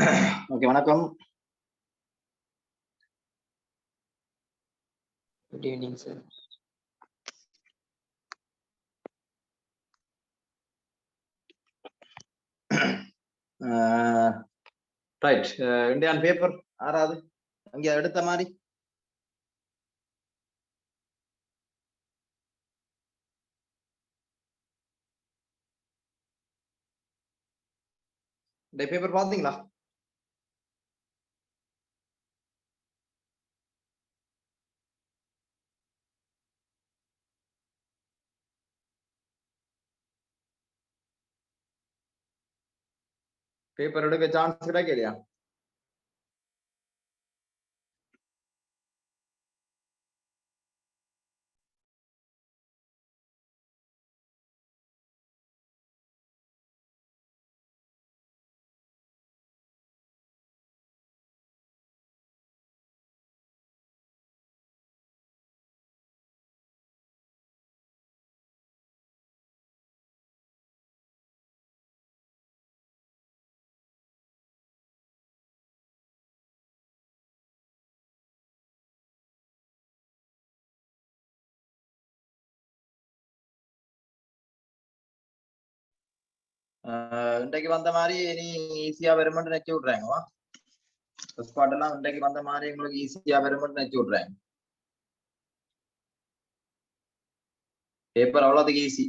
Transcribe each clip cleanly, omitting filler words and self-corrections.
Okay, வணக்கம். Good evening sir. Right, Indian paper ஆறாவது அங்க எடுத்த மாதிரி இந்த பேப்பர் பாத்தீங்களா? பேப்பர் எடுக்க சான்ஸ் கிடைக்கலையா? இன்றைக்கு வந்த மாதிரி நீ ஈஸியா வருமென்று நினைச்சு விட்றாங்கவா? ஸ்பாட் எல்லாம் இன்றைக்கு வந்த மாதிரி உங்களுக்கு ஈஸியா வருமென்று நினைச்சு விட்றாங்க. பேப்பர் அவ்வளோதுக்கு ஈஸி.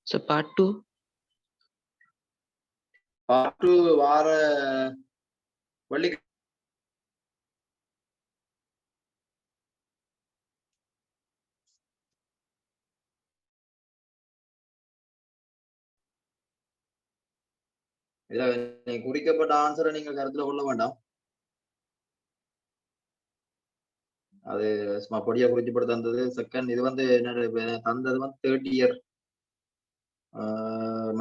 So part 2 வார வெள்ளி குறிக்கப்பட்ட ஆன்சரை நீங்கள் கருத்துல கொள்ள வேண்டாம். அது சும்மா பொடியா குறிச்சுப்பட்டு தந்தது. செகண்ட் இது வந்து என்ன தந்தது வந்து 30 இயர்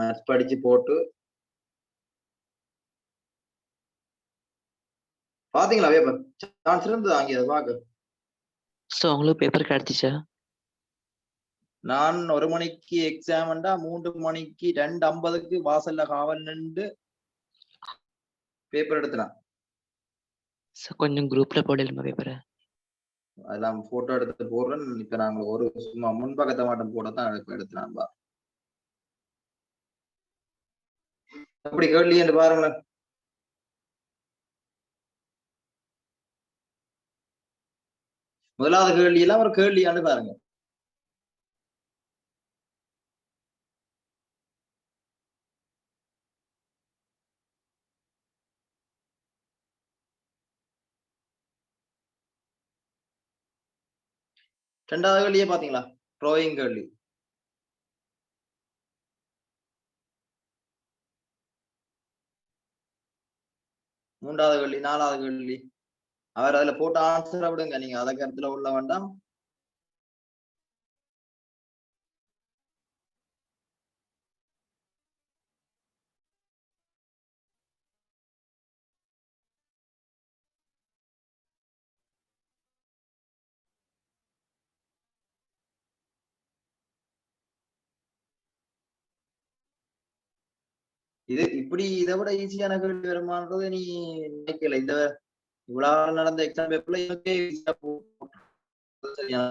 மேத்ஸ் படிச்சு போட்டு பாத்தீங்களா? பேப்பர் சான்ஸ் இருந்தது அங்கே அதை பார்க்க. ஸோ உங்களுக்கு பேப்பர் கிடைச்சிச்சா? நான் 1 மணிக்கு எக்ஸாம்டா 3 மணிக்கு 2:50க்கு வாசல்ல காவல் நின்று பேப்பர் எடுத்துனான். கொஞ்சம் குரூப்ல போடலாமா பேப்பரை? அதெல்லாம் போட்டோ எடுத்து போடுறேன். இப்ப நாங்க ஒரு சும்மா முன்பக்கத்தை மாட்டம் போடத்தான் எடுத்துனான்பா. அப்படி கேள்வி என்று பாருங்களேன். முதலாவது கேள்வி எல்லாம் ஒரு கேள்வியான்னு பாருங்க. ரெண்டாவது கேள்வியே பாத்தீங்களா? ட்ராயிங் கேள்வி. மூன்றாவது கேள்வி, நாலாவது கேள்வி. அவர் அதுல போட்ட ஆன்சரை விடுங்க, நீங்க அதை கருத்துல உள்ள வேண்டாம். இது இப்படி இதை விட ஈஸியான கேள்வி வருமானது நீ நினைக்கல. இந்த இவ்வளவு நடந்த எக்ஸாம் பேப்பர்ல இவங்க ஈஸியா சரியா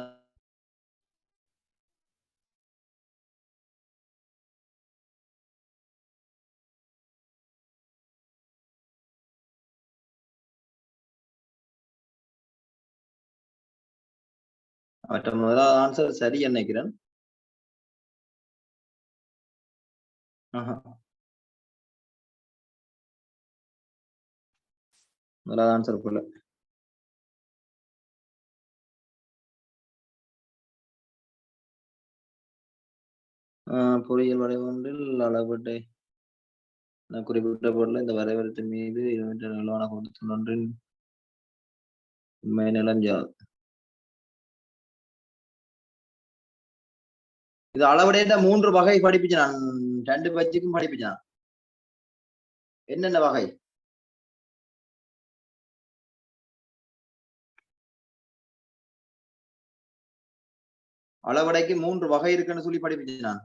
மற்ற முதலாவது ஆன்சர் சரி நினைக்கிறேன். முதலாவது ஆன்சர் போல பொறியியல் வரைவொன்றில் அளவட்டை குறிப்பிட்ட பொருள் இந்த வரைபடத்தின் மீது நிலவான கொடுத்து ஒன்றின் உண்மை நிலம் யாது? இது அளவடையிட்ட 3 வகை படிப்பிச்சு. நான் 2 பட்ஜுக்கும் படிப்பிச்சான். என்னென்ன வகை? அளவடைக்கு 3 வகை இருக்குன்னு சொல்லி படிப்பிச்சு நான்.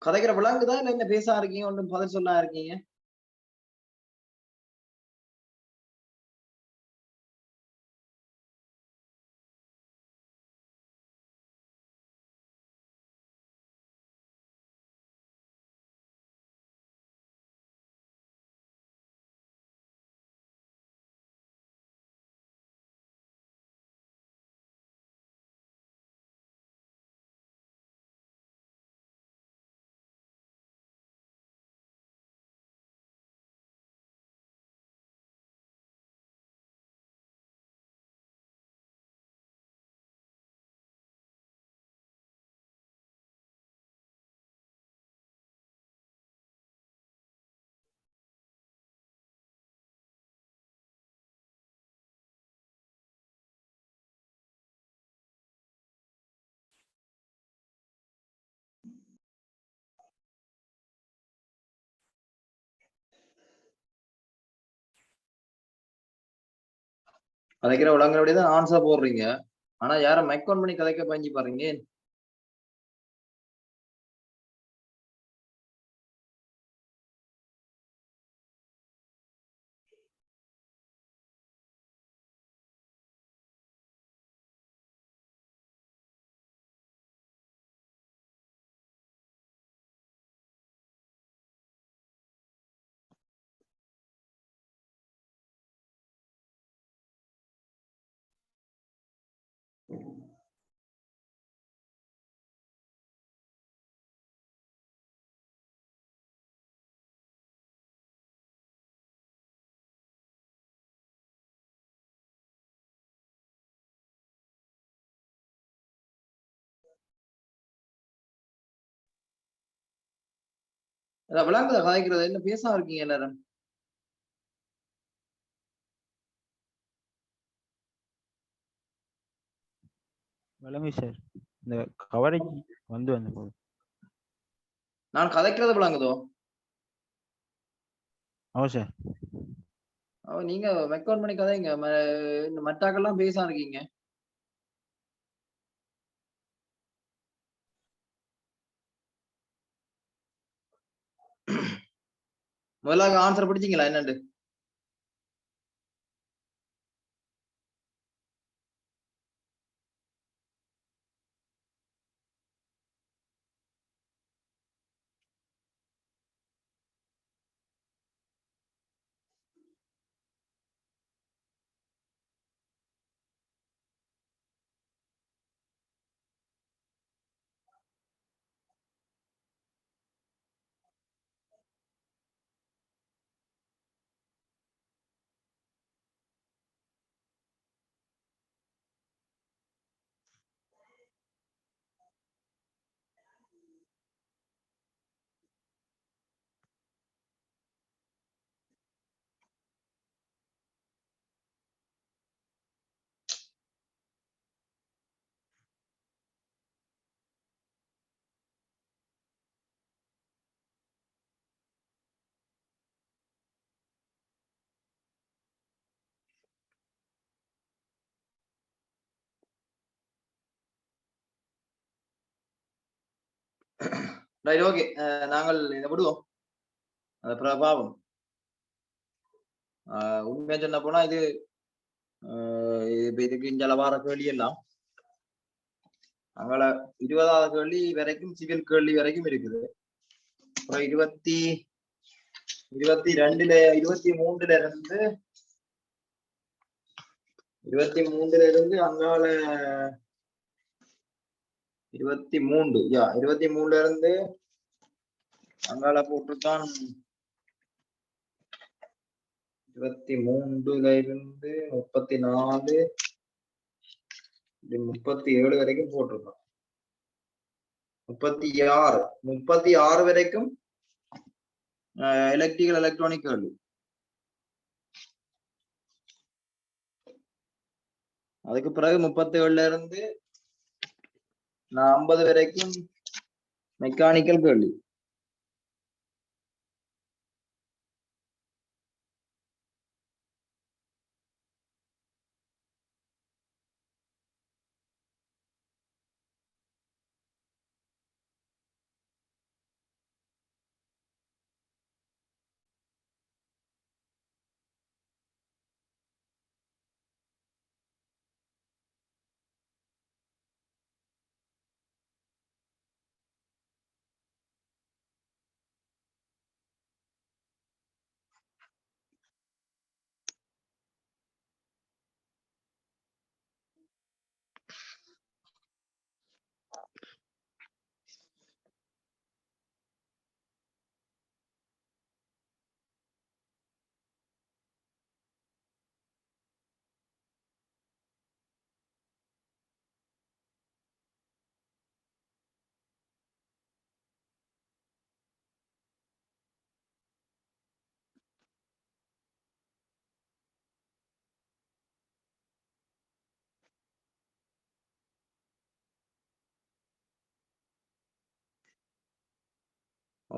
கதைக்கிற விளாங்குதான் இல்ல என்ன பேசா இருக்கீங்க ஒன்றும் பதில் சொல்லா இருக்கீங்க? கதைக்கிற விளாங்குறபடிதான் ஆன்சர் போடுறீங்க. ஆனா யார மைக்கோன் பண்ணி கதைக்க பாஞ்சு பாருங்க. விளாங்குத கதைக்கிறது என்ன பேசா இருக்கீங்க எல்லாரும்? விளங்கு சார். இந்த கவரேஜ் வந்து வந்த போது நான் கதைக்கிறது விளாங்குதோ? ஆமா சார். நீங்க மெக்கவுன் பண்ணி கதைங்க. மட்டாக்கெல்லாம் பேசா இருக்கீங்க. முதல்ல ஆன்சர் பிடிச்சீங்களா என்னண்டு? Right, okay. நாங்கள் இதை விடுவோம். அந்த பிரபாவம் உண்மையா சொன்ன போனா இது இதுக்கு இஞ்சல வார கேள்வி எல்லாம் அங்கள 20வது கேள்வி வரைக்கும் சிவில் கேள்வி வரைக்கும் இருக்குது. அப்புறம் 23ல இருந்து அங்கால 23ல இருந்து அங்கால போட்டுத்தான் 23ல இருந்து 34 37 வரைக்கும் போட்டிருக்கோம். 36 வரைக்கும் எலக்ட்ரிக்கல் எலக்ட்ரானிக் கேள்வி. அதுக்கு பிறகு 37ல இருந்து 50 வரைக்கும் மெக்கானிக்கல் கேள்வி.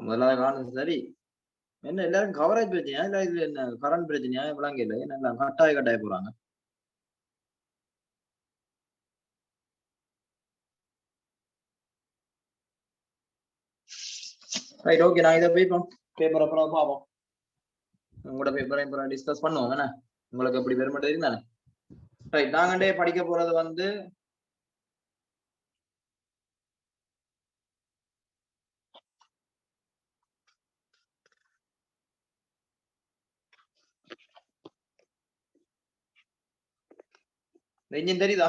முதல்ல காணும் சரி. என்ன எல்லாரும் கவரேஜ் பிரச்சனையா இல்ல இது என்ன கரண்ட் பிரச்சனையா விளங்க இல்லை என்ன கட்டாய போறாங்க. ரைட் ஓகே நான் இதை போய் பேப்பர் அப்புறம் பார்ப்போம். உங்களோட பேப்பரை இப்போ டிஸ்கஸ் பண்ணுவோம் என்ன உங்களுக்கு எப்படி பெருமை தெரியுதானே. ரைட் நாங்கண்டே படிக்க போறது வந்து இன்ஜின் தெரியுதா?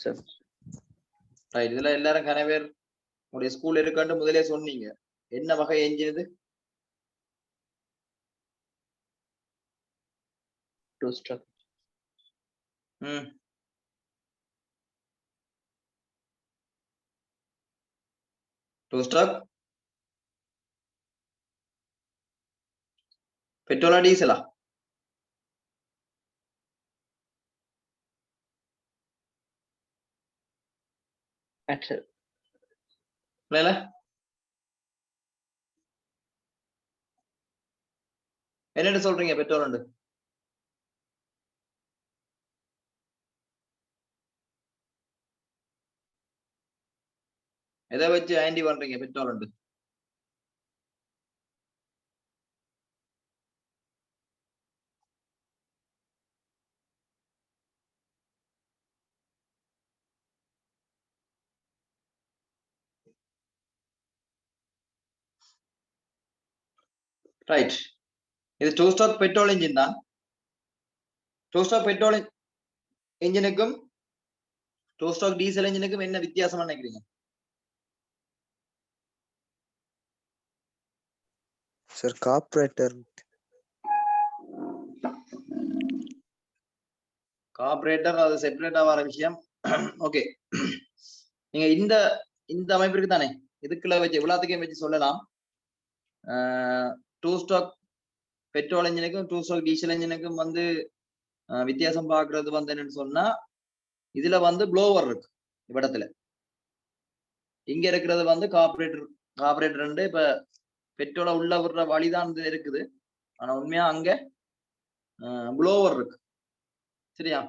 சார் ரைட் இதுல எல்லாரும் கன பேர் உங்களுடைய ஸ்கூல் இருக்கான்னு முதலே சொன்னீங்க. என்ன வகை என்ஜின் இது? Two stroke. டூ ஸ்ட்ரோக் பெட்ரோலா டீசலா? ஆக்சுவல் என்னன்னு சொல்றீங்க பெட்ரோல் உண்டு? எதை வச்சு ஆண்டி பண்றீங்க பெட்ரோல் உண்டு? ரைட் இது டூ ஸ்ட்ரோக் பெட்ரோல் இன்ஜின் தான். டூ ஸ்ட்ரோக் பெட்ரோல் இன்ஜினுக்கும் டூ ஸ்ட்ரோக் டீசல் இன்ஜினுக்கும் என்ன வித்தியாசம் நினைக்கிறீங்க? சார் கார்பரேட்டர் அது செப்பரேட்டா வர விஷயம். ஓகே நீங்க இந்த இந்த அமைப்பிற்கு தானே இதுக்குள்ள வச்சு இவ்வளவுக்கும் வச்சு சொல்லலாம். டூ ஸ்ட்ரோக் பெட்ரோல் இன்ஜினுக்கும் டூ ஸ்ட்ரோக் டீசல் இன்ஜினுக்கும் வந்து வித்தியாசம் பார்க்கறது வந்து என்னன்னு சொன்னா இதுல வந்து ப்ளோவர் இருக்கு இவ்விடத்துல. இங்க இருக்கிறது வந்து கார்பரேட்டர் இப்ப பெட்ரோலை உள்ள விடுற வழிதான் இருக்குது. ஆனா உண்மையா அங்க ப்ளோவர் இருக்கு சரியா.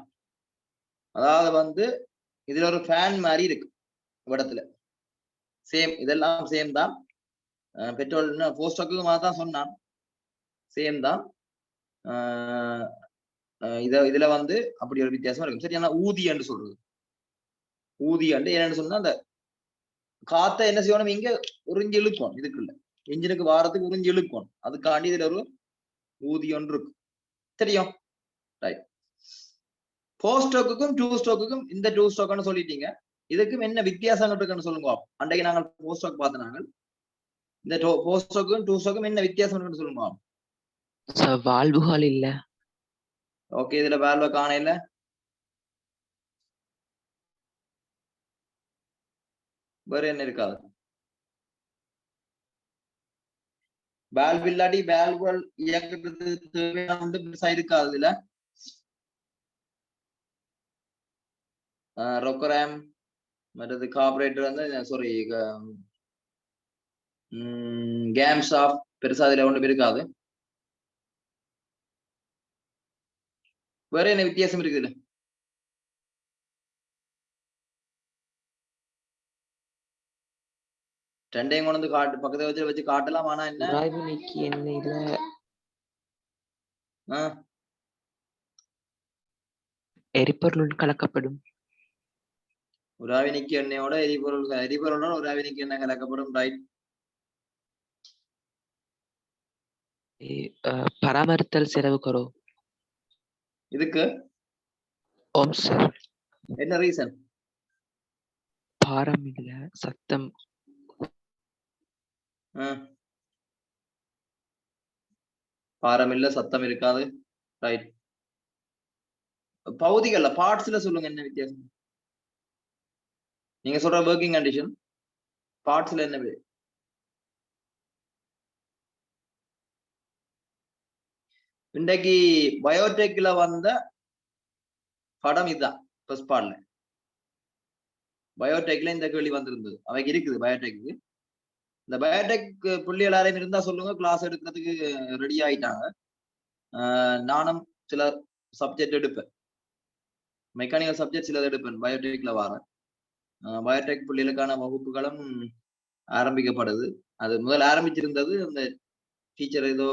அதாவது வந்து இதுல ஒரு ஃபேன் மாதிரி இருக்கு இவ்விடத்துல. சேம் இதெல்லாம் சேம் தான். பெட்ரோல் போஸ்ட் ஸ்டாக்கு மாதிரி தான் சொன்னான். சேம் தான். இதுல வந்து அப்படி ஒரு வித்தியாசம் இருக்கும் சரி. ஆனா ஊதி என்று சொல்றது ஊதி என்று என்னன்னு சொன்னா அந்த காத்த என்ன செய்யணும் இங்க உறிஞ்சி இழுக்கும். இதுக்குள்ள இன்ஜினுக்கு வாரத்துக்கு உறிஞ்சி இழுக்கும். அதுக்காண்டி இதுல ஒரு ஊதி ஒன்று இருக்கு தெரியும். ரைட் போர் ஸ்ட்ரோக்குக்கும் டூ ஸ்ட்ரோக்குக்கும் இந்த டூ ஸ்ட்ரோக்னு சொல்லிட்டீங்க. இதுக்கும் என்ன வித்தியாசம் இருக்குன்னு சொல்லுங்க. அன்றைக்கு நாங்கள் போர் ஸ்ட்ரோக் பார்த்தோம். இந்த போர் ஸ்ட்ரோக்கும் டூ ஸ்ட்ரோக்கும் என்ன வித்தியாசம் இருக்குன்னு சொல்லுங்க. வால்வுகள் இல்ல. ஓகே இதுல வால்வ காண இல்ல. வேற என்ன இருக்காது? வால்வ் இல்லாட்டி வால்வுகள் இயக்குறது தேவையான பெருசா இருக்காது இதுல. ரொக்கராம் மற்றது கார்பரேட்டர் வந்து சாரி கேம்ஸ் ஆஃப் பெருசா இதுல ஒன்றும் இருக்காது. வேற என்ன வித்தியாசம் இருக்குது? ரெண்டையும் கொண்டு வந்து காட்டு பக்கத்துல வச்சு காட்டலாம். ஆனா என்ன இதுல எரிபொருள் கலக்கப்படும். உராவினிக்கு எண்ணெயோட எரிபொருளோட உராவினிக்கு எண்ணெய் கலக்கப்படும். ரைட் பராமரித்தல் செலவு குறவு. இதுக்கு ஓம் சார் என்ன ரீசன்? பாரம் இல்ல சத்தம். பாரம் இல்ல சத்தம் இருக்காது. ரைட் பகுதிகள்ல பார்ட்ஸ்ல சொல்லுங்க என்ன வித்தியாசம்? நீங்க சொல்ற ஒர்க்கிங் கண்டிஷன் பார்ட்ஸ்ல என்ன? இன்றைக்கு பயோடெக்ல வந்த படம் இதுதான். ஃபர்ஸ்ட் பார்ட்ல பயோடெக்ல இந்த கேள்வி வந்திருந்தது. அவைக்கு இருக்குது பயோடெக்கு. இந்த பயோடெக் புள்ளி எல்லாரையும் இருந்தா சொல்லுங்க, கிளாஸ் எடுக்கிறதுக்கு ரெடி ஆயிட்டாங்க. நானும் சில சப்ஜெக்ட் எடுப்பேன், மெக்கானிக்கல் சப்ஜெக்ட் சிலது எடுப்பேன், பயோடெக்ல வரேன். பயோடெக் புள்ளிகளுக்கான வகுப்புகளும் ஆரம்பிக்கப்படுது. அது முதல் ஆரம்பிச்சிருந்தது, அந்த டீச்சர் ஏதோ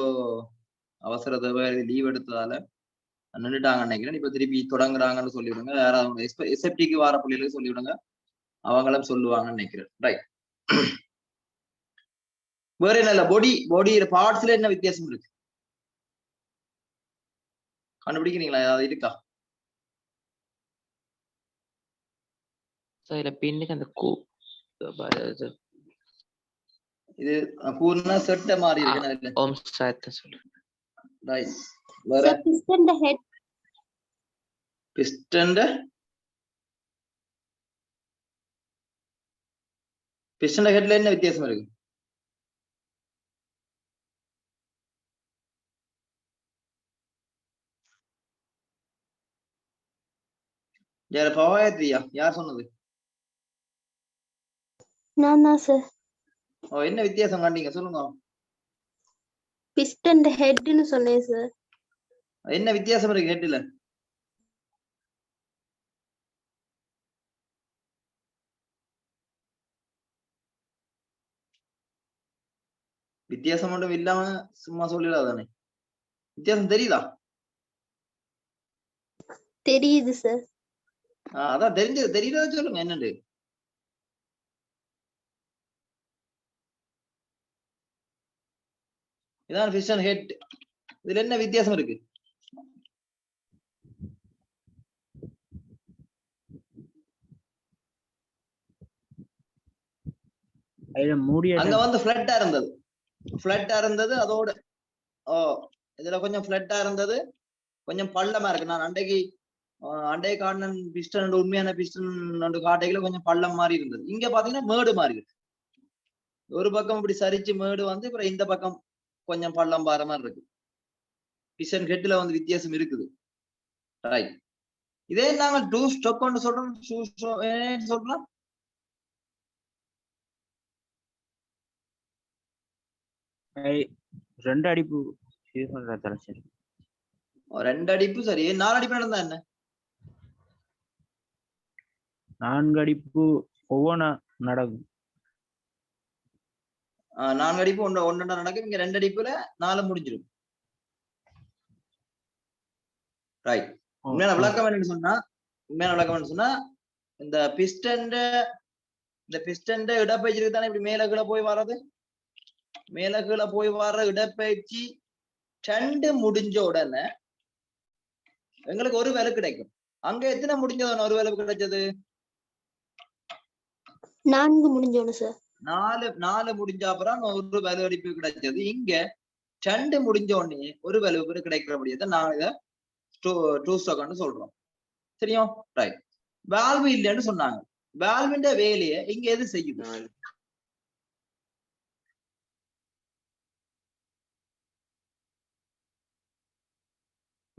அவசர தேவை லீவ் எடுத்ததால நின்றுட்டாங்க நினைக்கிறேன். இப்ப திருப்பி தொடங்குறாங்கன்னு சொல்லிவிடுங்க. யாராவது எஸ்எப்டிக்கு வார புள்ளிகளுக்கு சொல்லிவிடுங்க, அவங்களும் சொல்லுவாங்கன்னு நினைக்கிறேன். ரைட். வேற என்ன பாடி பார்ட்ஸ்ல என்ன வித்தியாசம் இருக்கு கண்டுபிடிக்கிறீங்களா? ஏதாவது இருக்கா? இதுல பின்னுக்கு அந்த இது பூர்ண செட்ட மாதிரி இருக்கு. ஓம் சார் சொல்லுங்க. ரைட். வேற பிஸ்டன் ஹெட்ல என்ன வித்தியாசம் இருக்கு? யார் பவாயத்ரியா? யார் சொன்னது? நான் தான் சார். என்ன வித்தியாசம் கண்டீங்க சொல்லுங்க. பிஸ்டன் ஹெட்னு சொன்னேன் சார். என்ன வித்தியாசம் இருக்கு ஹெட்ல? வித்தியாசம் மட்டும் இல்லாம சும்மா சொல்லிடாதானே. வித்தியாசம் தெரியுதா? தெரியுது சார். அதான் தெரிஞ்சது தெரியறத சொல்லுங்க என்னண்டு. இதான் பிஸ்டன் ஹெட். இதுல என்ன வித்தியாசம் இருக்கு? அங்க வந்து ஃபிளட்டா இருந்தது அதோட இதுல கொஞ்சம் ஃபிளட்டா இருந்தது, கொஞ்சம் பள்ளமா இருக்கு. நான் அண்டை கார்டன் பிஸ்டன் உண்மையான பிஸ்டன் காட்டைகளை கொஞ்சம் பள்ளம் மாதிரி இருந்தது. இங்க பாத்தீங்கன்னா மேடு மாதிரி இருக்கு. ஒரு பக்கம் இப்படி சரிச்சு மேடு வந்து அப்புறம் இந்த பக்கம் கொஞ்சம் பள்ளம் பாற மாதிரி இருக்கு. பிஸ்டன் ஹெட்ல வந்து வித்தியாசம் இருக்குது. ரைட். இதே நாங்க டூ ஸ்டெப் சொல்றோம். சொல்றோம் ரெண்டு அடிப்பு சரி. 2 அடிப்பு சரி. 4 அடிப்பு நடந்தா என்ன? 4 அடிப்பு ஒவ்வொன்னா நடக்கும். 4 அடிப்பு ஒன்னு நடக்கும். இங்க 2 அடிப்புல 4 முடிஞ்சிடும். ரைட். உண்மையான விளக்கம் என்னன்னு சொன்னா இந்த பிஸ்டன் இடப்பயிற்சிக்கு தானே இப்படி மேல கீழே போய் வர்றது. மேல கீழே போய் வர்ற இடப்பயிற்சி 2 முடிஞ்ச உடனே எங்களுக்கு ஒரு வேலை கிடைக்கும். அங்க எத்தனை முடிஞ்சது? ஒரு வேலை கிடைச்சது 4 முடிஞ்சோன்னு சார். 4 முடிஞ்ச அப்புறம் ஒரு வேலை அடிப்பு கிடைச்சது. இங்க 2 முடிஞ்ச உடனே ஒரு வேலை கிடைக்கிற முடியாத நான் இதை டூ ஸ்டாக்னு சொல்றோம். சரியா? ரைட். வால்வு இல்லைன்னு சொன்னாங்க. வால்வின் வேலையை இங்க எது செய்யுது?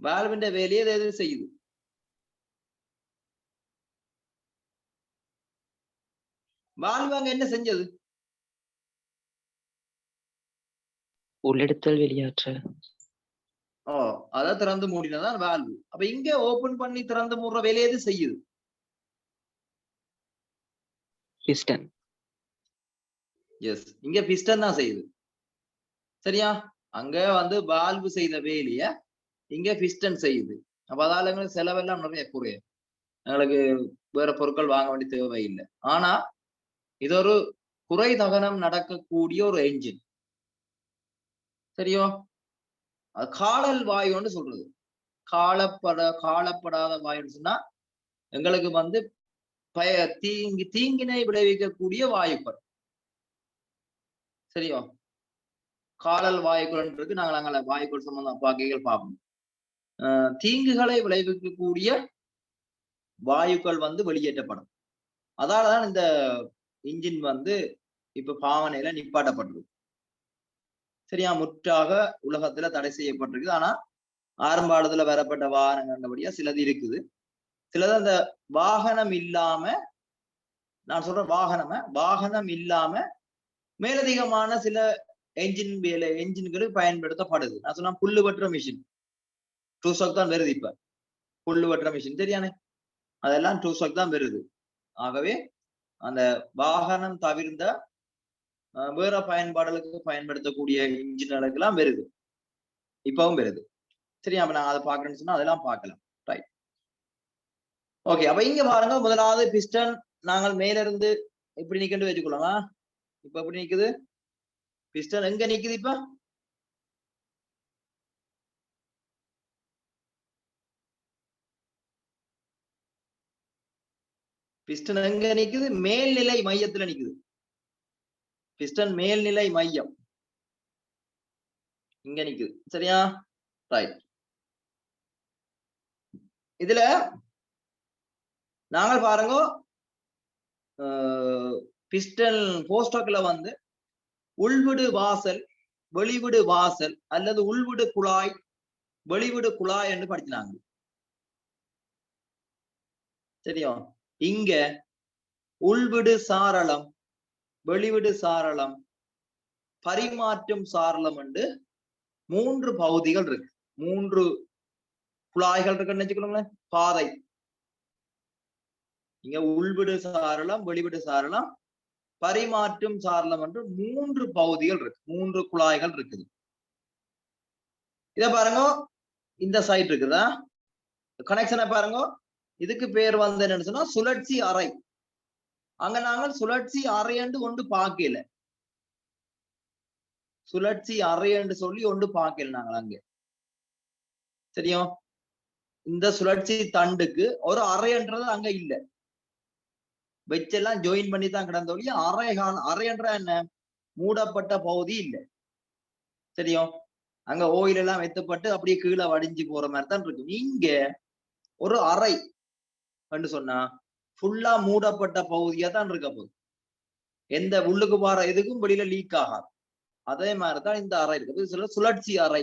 வால்வின் வேலையை எது செய்யுது? வால்வு அங்க என்ன செஞ்சது? உள்ளெடுத்தல் வெளியாற்றல். அதான் திறந்து மூடினதான் வால்வு. அப்ப இங்க ஓபன் பண்ணி திறந்து மூடுற வேலையை எது செய்யுது? பிஸ்டன். எஸ், இங்க பிஸ்டன் தான் செய்யுது. சரியா? அங்க வந்து வால்வு செய்த வேலைய இங்க பிஸ்டன் செய்யுது. அப்ப அதால எங்களுக்கு செலவெல்லாம் நிறைய குறையும். எங்களுக்கு வேற பொருட்கள் வாங்க வேண்டிய தேவை இல்லை. ஆனா இது ஒரு குறை தகனம் நடக்கக்கூடிய ஒரு என்ஜின். சரியோ? காலல் வாயுன்னு சொல்றது. காலப்படாத வாயுன்னு சொன்னா எங்களுக்கு வந்து தீங்கினை விளைவிக்கக்கூடிய வாயுக்கள். சரியோ? காலல் வாயுக்கள் இருக்கு. நாங்கள் வாயுக்கள் சம்பந்தம் பாக்கைகள் பார்ப்போம். தீங்குகளை விளைவிக்கக்கூடிய வாயுக்கள் வந்து வெளியேற்றப்படும். அதாலதான் இந்த இன்ஜின் வந்து இப்ப பாவனையில நிப்பாட்டப்பட்டிருக்கு. சரியா? முற்றாக உலகத்துல தடை செய்யப்பட்டிருக்கு. ஆனா ஆரம்பாளத்துல வரப்பட்ட வாகனங்கள்படியா சிலது இருக்குது. சிலது அந்த வாகனம் இல்லாம நான் சொல்றேன் வாகனம் இல்லாம மேலதிகமான சில என்ஜின்களுக்கு பயன்படுத்தப்படுது. நான் சொன்னா புல்லு வெட்டுற மிஷின் டூ ஸ்டாக் தான் வருது. இப்ப புல்லு வெட்டுற மிஷின் சரியானே, அதெல்லாம் டூ ஸ்டாக் தான் வருது. ஆகவே அந்த வாகனம் தவிர்ந்த வேற பயன்பாடுகளுக்கு பயன்படுத்தக்கூடிய இன்ஜின்களுக்கு எல்லாம் வருது, இப்பவும் வருது. சரியா, அப்ப நான் அதை பாக்குறேன்னு சொன்னா அதெல்லாம் பார்க்கலாம். Right, okay. அப்ப இங்க பாருங்க, முதலாவது பிஸ்டன் நாங்கள் மேல இருந்து இப்படி நிக்கண்டு வச்சுக்கொள்ளலாம். இப்ப எப்படி நிக்குது பிஸ்டன்? எங்க நிக்குது இப்ப? பிஸ்டன் எங்க நிக்குது? மேல்நிலை மையத்துல நிக்குது. பிஸ்டன் மேல்நிலை மையம் இங்க நிக்குது. சரியா, ரைட். இதுல நாங்கள் பாருங்க, பிஸ்டன் போஸ்டாக்ல வந்து உள்விடு வாசல், வெளிவிடு வாசல் அல்லது உள்விடு குழாய், வெளிவிடு குழாய் என்று படிச்சாங்க. சரியா, இங்க உள்விடு சாரளம், வெளிவிடு சாரளம், பரிமாற்றும் சாரளம் என்று 3 பகுதிகள் இருக்கு. 3 குழாய்கள் இருக்குன்னு வச்சுக்கணுங்களேன். பாதை இங்க உள்விடு சாரளம், வெளிவிடு சாரளம், பரிமாற்றும் சாரளம் என்று 3 பகுதிகள் இருக்கு, 3 குழாய்கள் இருக்குது. இத பாருங்க, இந்த சைட் இருக்குதா, கனெக்ஷனை பாருங்க. இதுக்கு பேர் வந்து என்னன்னு சொன்னா சுழற்சி அறை. அங்க நாங்கள் சுழற்சி அறை என்று ஒன்று பார்க்கல, சுழற்சி அறை என்று சொல்லி ஒன்று பார்க்கல நாங்கள் அங்க. சரியா, இந்த சுழற்சி தண்டுக்கு ஒரு அறைன்றது அங்க இல்ல, வச்செல்லாம் ஜாயின் பண்ணி தான் கிடந்த ஒழிய அறைன்ற என்ன மூடப்பட்ட பகுதி இல்ல. சரியா, அங்க ஓயில் எல்லாம் வைத்தப்பட்டு அப்படியே கீழே வடிஞ்சு போற மாதிரி தான் இருக்கு. இங்க ஒரு அறை என்று சொன்னா ஃபுல்லா மூடப்பட்ட பகுதியா தான் இருக்க போகுது. எந்த உள்ளுக்கு போற எதுக்கும் வெளியில லீக் ஆகாது. அதே மாதிரிதான் இந்த அறை இருக்கு, சுழற்சி அறை.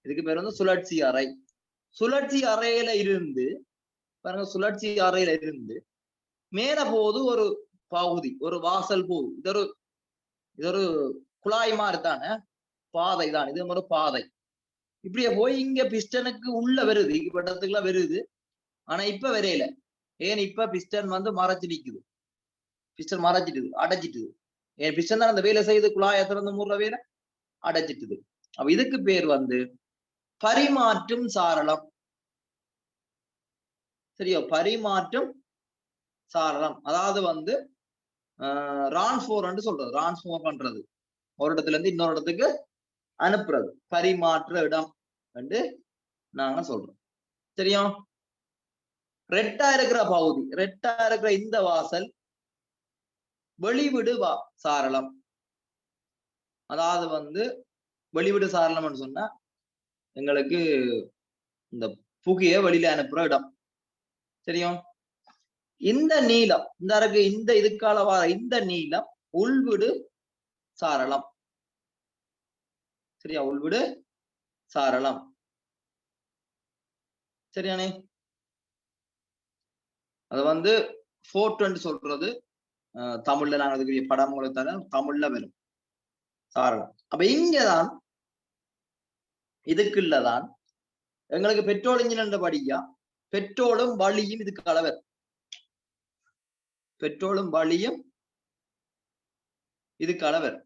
இதுக்கு பேர் வந்து சுழற்சி அறை. சுழற்சி அறையில இருந்து பாருங்க, சுழற்சி அறையில இருந்து மேல போது ஒரு பகுதி, ஒரு வாசல் போகுது. இது ஒரு குழாய் மாதிரி தானே, பாதை தான், இது ஒரு பாதை. இப்படியே போய் இங்க பிஸ்டனுக்கு உள்ள வருது, இடத்துக்குள்ள வருது. ஆனா இப்ப வரையில, ஏன் இப்ப பிஸ்டன் வந்து மறைச்சு நிக்குது, பிஸ்டன் மறைச்சிட்டுது, அடைச்சிட்டுது. ஏன் பிஸ்டன் தான் அந்த வேலை செய்து குழாயை திறந்து மூடுற வேலை அடைச்சிட்டுது. அப்ப இதுக்கு பேர் வந்து பரிமாற்றும் சாரளம். சரியா, பரிமாற்றும் சாரளம். அதாவது வந்து ரான்ஸ்போர் சொல்றது, ரான்ஸ்போர் பண்றது, ஒரு இடத்துல இருந்து இன்னொரு இடத்துக்கு அனுப்புறது, பரிமாற்ற இடம் என்று நாங்க சொல்றோம். சரியா, ரெட்டா இருக்கிற பகுதி, ரெட்டா இருக்கிற இந்த வாசல் வெளிவிடு சாரளம். அதாவது வந்து வெளிவிடு சாரளம்னு சொன்னா எங்களுக்கு இந்த புகைய வெளியில அனுப்புற இடம். சரியா, இந்த நீளம், இந்த இதுக்கால வர இந்த நீளம் உள்விடு சாரளம். சரியா, உள்விடு சாரளம். சரியானே, அது வந்து ஃபோர்ட் சொல்றது தமிழ்ல நாங்க அதுக்குரிய படம் கொடுத்தால தமிழ்ல வரும் சாரளம். அப்ப இங்கதான் இதுக்குள்ளதான் எங்களுக்கு பெட்ரோல் இன்ஜின் படியா பெட்ரோலும் வழியும் இதுக்கு அளவர், பெட்ரோலும் வழியும் இதுக்கு அளவர்.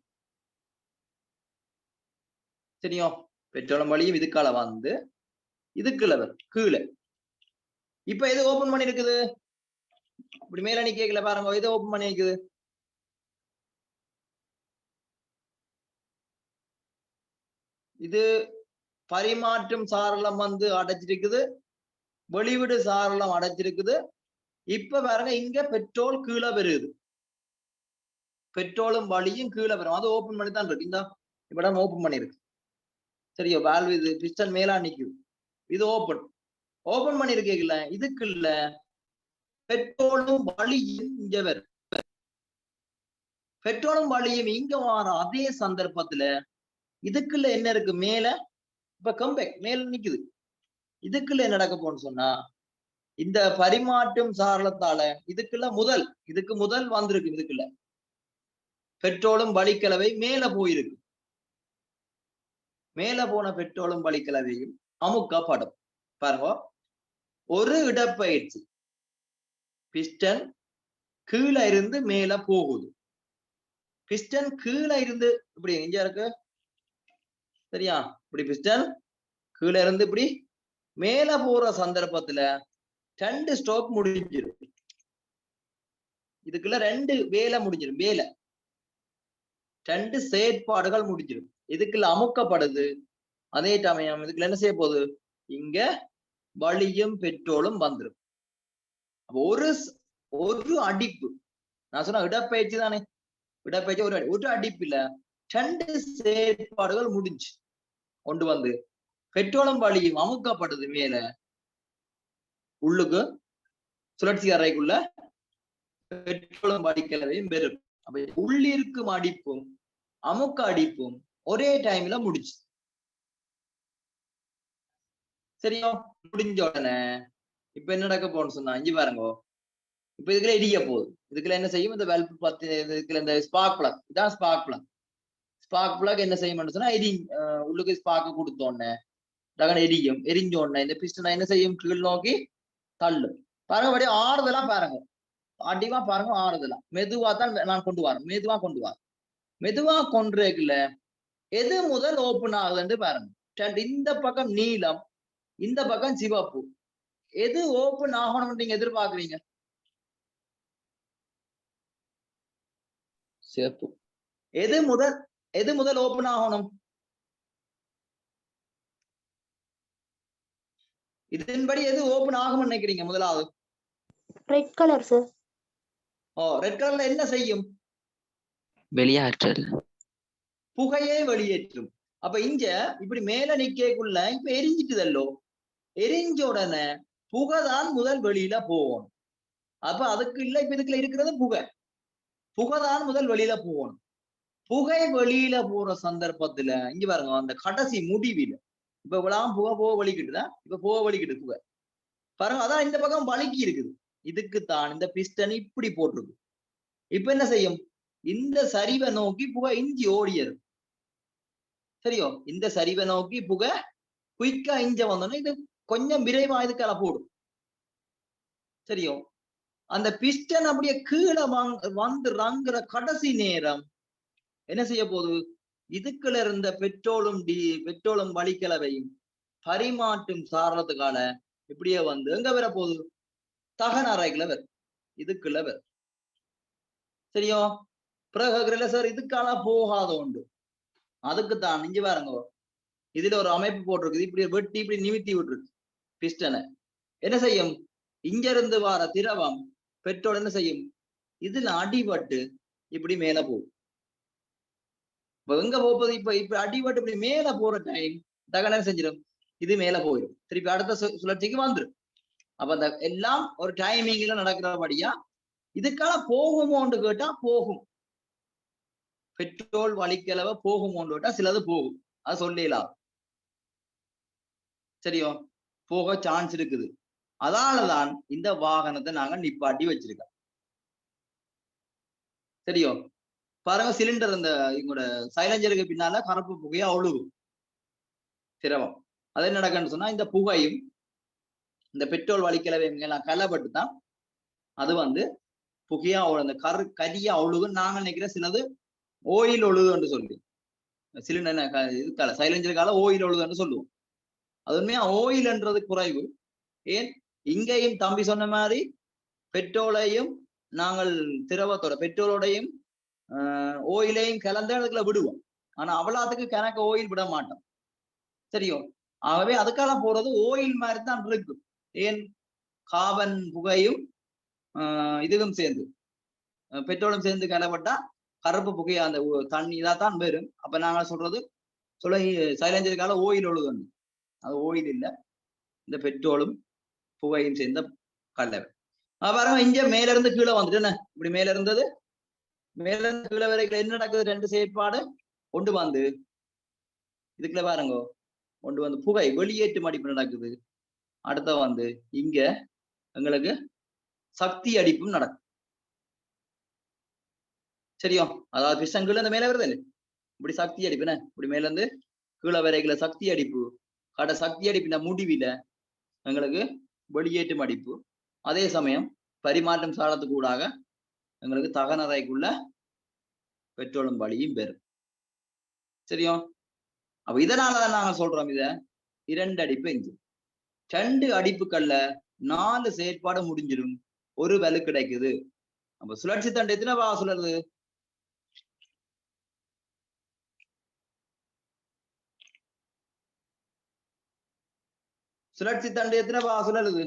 சரியா, பெட்ரோலும் வழியும் இதுக்கால வந்து இதுக்கு அளவர் கீழே. இப்ப எது ஓபன் பண்ணி இருக்குது, இப்படி மேல நீ கேட்கல பாருங்க, எது ஓபன் பண்ணி இருக்குது, இது பரிமாற்றும் சாரளம் வந்து அடைச்சிருக்குது, வெளிவிடு சாரளம் அடைச்சிருக்குது. இப்ப பாருங்க, இங்க பெட்ரோல் கீழே வருது, பெட்ரோலும் வழியும் கீழே வரும். அது ஓபன் பண்ணி தான் இருக்கு, இந்த இப்ப ஓபன் பண்ணிருக்கு. சரியா, வால்வு இது பிஸ்டன் மேலா நிக்குது, இது ஓபன் பண்ணிருக்கீங்கள. இதுக்கு இல்ல, பெட்ரோலும் வழியும் இங்க வரும், பெட்ரோலும் வழியும் இங்க வர அதே சந்தர்ப்பத்துல இதுக்குள்ள என்ன இருக்கு, மேல இப்ப கம்பேக் மேல நிக்குது. இதுக்குள்ள என்ன நடக்க போன்னு சொன்னா இந்த பரிமாற்றும் சாரத்தால இதுக்கு முதல் வந்திருக்கு. இதுக்குள்ள பெட்ரோலும் வளிக்கலவை மேல போயிருக்கு. மேல போன பெட்ரோலும் வளிக்கலவையும் அமுக்கப்படும். பாருங்க, ஒரு இடப்பெயர்ச்சி பிஸ்டன் கீழே இருந்து மேல போகுது. பிஸ்டன் கீழே இருந்து இப்படி எங்க இருக்கு சரியா, இப்படி பிஸ்டன் கீழே இருந்து இப்படி மேல போற சந்தர்ப்பத்துல 2 ஸ்ட்ரோக் முடிஞ்சிடும். இதுக்குள்ள 2 வேலை முடிஞ்சிடும். 2 செயற்பாடுகள் முடிஞ்சிடும். இதுக்குள்ள அமுக்கப்படுது. அதே சமயம் இதுக்குள்ள என்ன செய்ய போகுது, இங்க வளியும் பெட்ரோலும் வந்துடும். ஒரு அடிப்பு, நான் சொன்ன இடப்பெயர்ச்சி தானே, இடப்பெயர்ச்சி ஒரு அடிப்புல 2 செயற்பாடுகள் முடிஞ்சு கொண்டு வந்து பெட்ரோலும் வளியும் அமுக்கப்படுது மேல உள்ளுக்கு சுழற்சி அறைக்குள்ள பெட்ரோலும் வளிக்கலவையும் பெறும். அப்ப உள்ளிருக்கும் அடிப்பும் அமுக்க அடிப்பும் ஒரே டைம்ல முடிச்சு. சரியா, முடிஞ்ச உடனே இப்ப என்ன நடக்க போன்னு சொன்னா, இங்க பாருங்க, இப்ப இதுக்குள்ள எரிய போகுது. இதுக்குள்ள என்ன செய்யும், இந்த வெல்ப் பத்து இதுக்குள்ள இந்த ஸ்பார்க் பிளக், இதான் ஸ்பார்க் பிளக். ஸ்பார்க் பிளக் என்ன செய்யும் சொன்னா, உள்ளுக்கு ஸ்பார்க் கொடுத்தோடனே எரியும். எரிஞ்ச உடனே இந்த பிஸ்டன் என்ன செய்யும், கீழ் நோக்கி தள்ளும். பாருங்க, ஆறுதலா பாருங்க, அடிவா பாருங்க, ஆறுதலா மெதுவா தான் நான் கொண்டு வரேன். மெதுவா கொண்டுல எது முதல் ஓப்பன் ஆகுதுன்னு பாருங்க. இந்த பக்கம் நீலம், இந்த பக்கம் சிவப்பு. எது ஓப்பன் ஆகணும் நீங்க எதிர்பார்க்குறீங்க? சிவப்பு. எது முதல் ஓப்பன் ஆகணும்? இதன்படி எது ஓப்பன் ஆகும்னு நினைக்கிறீங்க? முதலாவது ரெட் கலர் சார். ரெட் கலர்ல என்ன செய்யும்? வெளியாற்றல், புகையை வெளியேற்றும். அப்ப இங்க இப்படி மேல நிக்கக்குள்ள இப்ப எரிஞ்சிட்டுதல்லோ, எரிஞ்ச உடனே புகைதான் முதல் வெளியில போகணும். அப்ப அதுக்கு இல்ல, இப்ப இதுக்குள்ள இருக்கிறது புகைதான் முதல் வெளியில போகணும். புகை வெளியில போற சந்தர்ப்பத்துல இங்க பாருங்க, அந்த கடைசி முடிவில இப்ப இவ்வளவு புகை வலிக்கிட்டுதான், இப்ப புகை வலிக்கிட்டு புகை பாருங்க, அதான் இந்த பக்கம் வலிக்கி இருக்குது. இதுக்குத்தான் இந்த பிஸ்டன் இப்படி போட்டிருக்கு. இப்ப என்ன செய்யும், இந்த சரிவை நோக்கி புகை இஞ்சி ஓடியது. சரியோ, இந்த சரிவை நோக்கி புகை குயிக்கா இஞ்ச வந்தோன்னா இது கொஞ்சம் விரைவா இதுக்கால போடும். சரியோ, அந்த பிஸ்டன் அப்படியே கீழே வந்து ரங்குற கடைசி நேரம் என்ன செய்ய போகுது, இதுக்குள்ள இருந்த பெட்ரோலும் வளிக்கலவையும் பரிமாற்றும் சாரணத்துக்கால இப்படியே வந்து எங்க வர போகுது, தகன அறைக்குள்ள வரும், இதுக்குள்ள வரும். சரியோ, பிறகு சார் இதுக்கால போகாத உண்டு. அதுக்குத்தான் இங்க பாருங்க, இதுல ஒரு அமைப்பு போட்டிருக்கு. இப்படி வெட்டி இப்படி நிமித்தி விட்டுருக்கு பிஸ்டனை. என்ன செய்யும், இங்க இருந்து வர திரவம் பெட்ரோல் என்ன செய்யும், இதுல அடிபட்டு இப்படி மேல போகும். இப்ப எங்க போகுது, இப்ப அடிபட்டு இப்படி மேல போற டைம் தகன செஞ்சிடும், இது மேல போயிடும், திருப்பி அடுத்த சுழற்சிக்கு வந்துடும். அப்ப அந்த எல்லாம் ஒரு டைமிங்ல நடக்கிறபடியா இதுக்கால போகுமோன்னு கேட்டா போகும். பெட்ரோல் வளிக்கலவை போகுமோன்னு கேட்டா சிலது போகும், அது சொல்லலாம். சரியோ, போக சான்ஸ் இருக்குது. அதனாலதான் இந்த வாகனத்தை நாங்க நிப்பாட்டி வச்சிருக்கோம். சரியோ, பாருங்க, சிலிண்டர் இந்த எங்களோட சைலஞ்சருக்கு பின்னால கருப்பு புகையா ஒழுகும் திரவம். அது என்ன நடக்குன்னு சொன்னா, இந்த புகையும் இந்த பெட்ரோல் வளிக்கலவை எல்லாம் கலப்பட்டு தான் அது வந்து புகையா அந்த கரியா ஒழுகும். நாங்க நினைக்கிற சிலது ஓயில் ஒழுகுன்னு சொல்லி, சிலிண்டர் இதுக்கால சைலஞ்சருக்கால ஓயில் ஒழுகுன்னு சொல்லுவோம். அது உண்மையா ஓயில்ன்றது குறைவு. ஏன், இங்கேயும் தம்பி சொன்ன மாதிரி பெட்ரோலையும் நாங்கள் திரவத்தோட பெட்ரோலோடையும் ஓயிலையும் கலந்து அதுக்குள்ள விடுவோம். ஆனா அவ்வளவுக்கு கணக்கு ஓயில் விட மாட்டோம். சரியோ, ஆகவே அதுக்கால போறது ஓயில் மாதிரி தான் இருக்கு. ஏன், கார்பன் புகையும் இதுவும் சேர்ந்து பெட்ரோலும் சேர்ந்து கலப்பட்டா கருப்பு புகையா அந்த தண்ணி இதாத்தான் வரும். அப்ப நாங்க சொல்றது சைலஞ்சருக்கால ஓயில் ஒழுகுன்னு, அது ஓயில் இல்லை, இந்த பெட்ரோலும் புகையும் சேர்ந்த கலவை. பாருங்க, இங்க மேல இருந்து கீழே வந்துட்டு என்ன இப்படி மேல இருந்தது, மேல இருந்து கீழே வரைக்கும் என்ன நடக்குது, 2 செயற்பாடு கொண்டு வந்து இதுக்குள்ள பாருங்க, கொண்டு வந்து புகை வெளியேற்றும் அடிப்பு நடக்குது. அடுத்த வந்து இங்க எங்களுக்கு சக்தி அடிப்பும் நடக்கும். சரியா? அதாவது பிஸ்டன் கீழே இருந்து மேல வருது இல்லை, இப்படி சக்தி அடிப்புன இப்படி மேல இருந்து கீழே வரைகளை சக்தி அடிப்பு, சக்தி அடிப்பின முடிவில எங்களுக்கு வெளியேற்றும் அடிப்பு. அதே சமயம் பரிமாற்றம் சாதனத்துக்கு கூடாக எங்களுக்கு தகனறைக்குள்ள பெட்ரோலும் வழியும் பெறும். சரியா? அப்ப இதனாலதான் நாங்க சொல்றோம் இத 2 அடிப்பு என்ஜின். 2 அடிப்புகள்ல 4 செயற்பாடு முடிஞ்சிடும், ஒரு வலு கிடைக்குது. அப்ப சுழற்சி தண்டு எத்தனை பாக சுழலுது? சுழற்சி தண்டு எத்தனை பாக சுழலுது?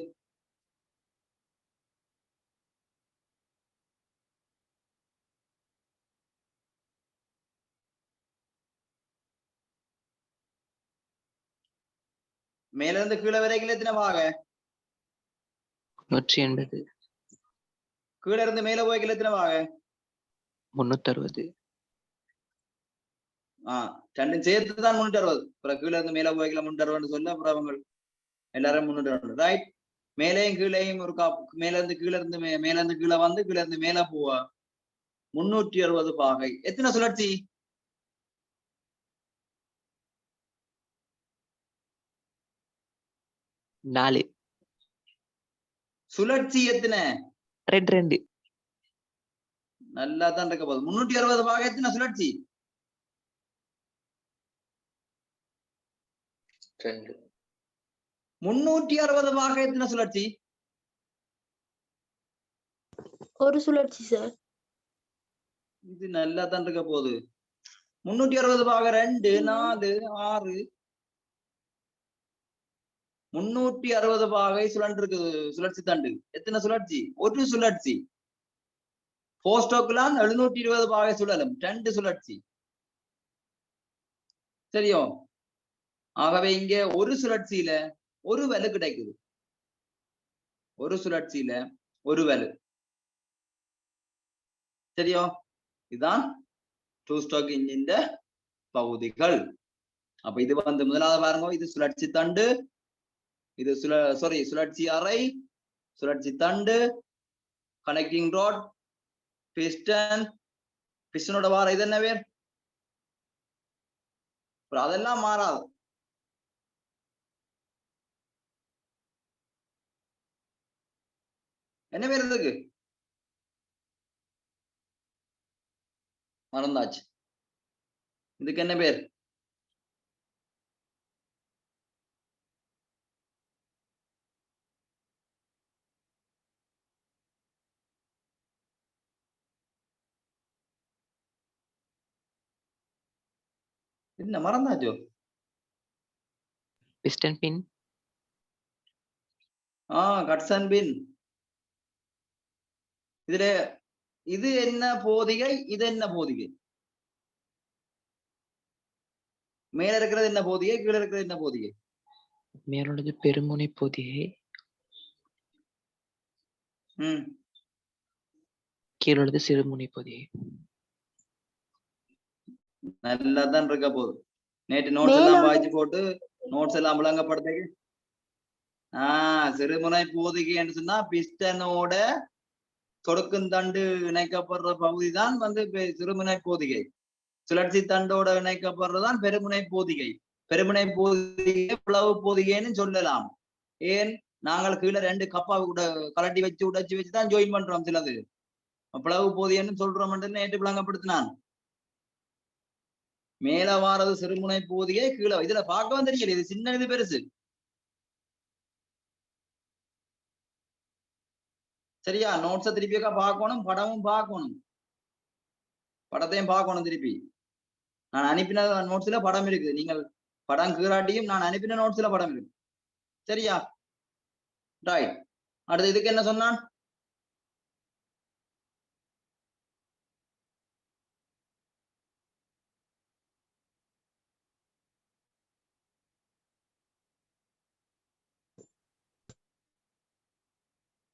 மேல இருந்து கீழே வரைக்கும் எத்தனை பாக? 180. கீழே இருந்து மேல போய்க்கல எத்தனை பாக? 360. ரெண்டும் சேர்த்துதான் 360. அப்புறம் கீழே இருந்து மேல போய்க்கல 360 சொல்ல அப்புறம் அவங்க எல்லாரும் 360. ரைட்? மேலேயும் கீழேயும் ஒரு மேல இருந்து கீழே இருந்து மேல இருந்து கீழே வந்து கீழே இருந்து மேல போவா 360 பாகை. எத்தனை சுழற்சி? நாலு. சுழற்சி எத்தனை? 2. நல்லா தான் இருக்க போகுது. 360 பாகை எத்தனை சுழற்சி? 2. 360 பாகை எத்தனை சுழற்சி? ஒரு சுழற்சி சார். இது நல்லா தான் இருக்க போகுது. 360 பாகை 2, 4, 6, 360 பாகை சுழன்று சுழற்சி தண்டு. எத்தனை சுழற்சி? ஒரு சுழற்சி. போஸ்டோக்குலாம் 720 பாகை சுழலும், 2 சுழற்சி. சரியோ? ஆகவே இங்க ஒரு சுழற்சியில ஒரு வலு கிடைக்குது. ஒரு சுழற்சியில ஒரு வலு. சரியோ? இதுதான் 2 ஸ்ட்ரோக் இன்ஜின் பகுதிகள். அப்ப இது வந்து முதலாவது பாருங்க, இது சுழற்சி தண்டு, இது சுழற்சி அறை, சுழற்சி தண்டு, கனெக்டிங் ரோட், பிஸ்டன், பிஸ்டனோட வார இது என்ன பேர்? அதெல்லாம் மாறாது. என்ன பேர் இதுக்கு? மறந்தாச்சு. இதுக்கு என்ன பேர்? என்ன மறந்தாச்சோ? பிஸ்டன் பின். கட்சன் பின். இதுல இது என்ன போதிகை, இது என்ன போதிகை? மேல இருக்கிறது என்ன போதிகை, கீழே இருக்கிறது என்ன போதிகை? மேலுள்ளது பெருமுனை போதிகை, கீழுள்ளது சிறுமுனை போதிகை. நல்லா தான் இருக்க போகுது. நேற்று நோட்ஸ் எல்லாம் வாய்ச்சி போட்டு நோட்ஸ் எல்லாம் விளங்கப்படுத்த சிறுமுனை போதிகை என்று சொன்னா பிஸ்டனோட சொடுக்கும் தண்டு இணைக்கப்படுற பகுதி தான் வந்து சிறுமுனை போதிகை. சுழற்சி தண்டோட இணைக்கப்படுறதுதான் பெருமுனை போதிகை. பெருமுனை போதிகை பிளவு போதிகைன்னு சொல்லலாம். ஏன்? நாங்கள் கீழே 2 கப்பா கலட்டி வச்சு உடைச்சு வச்சுதான் ஜாயின் பண்றோம். சிலது பிளவு போதிகைன்னு சொல்றோம் நேற்று விளங்கப்படுத்தினான். மேல வாரது சிறுமுனை போதிகை, கீழே இதுல பார்க்கவும் தெரியல, இது சின்ன இது பெருசு. சரியா? நோட்ஸை திருப்பிக்கா பார்க்கணும், படமும் பார்க்கணும், படத்தையும் பார்க்கணும் திருப்பி. நான் அனுப்பின நோட்ஸ்ல படம் இருக்குது. நீங்கள் படம் கீழாட்டியும் நான் அனுப்பின நோட்ஸ்ல படம் இருக்கு. சரியா? ரைட். அடுத்து இதுக்கு என்ன சொன்னான்?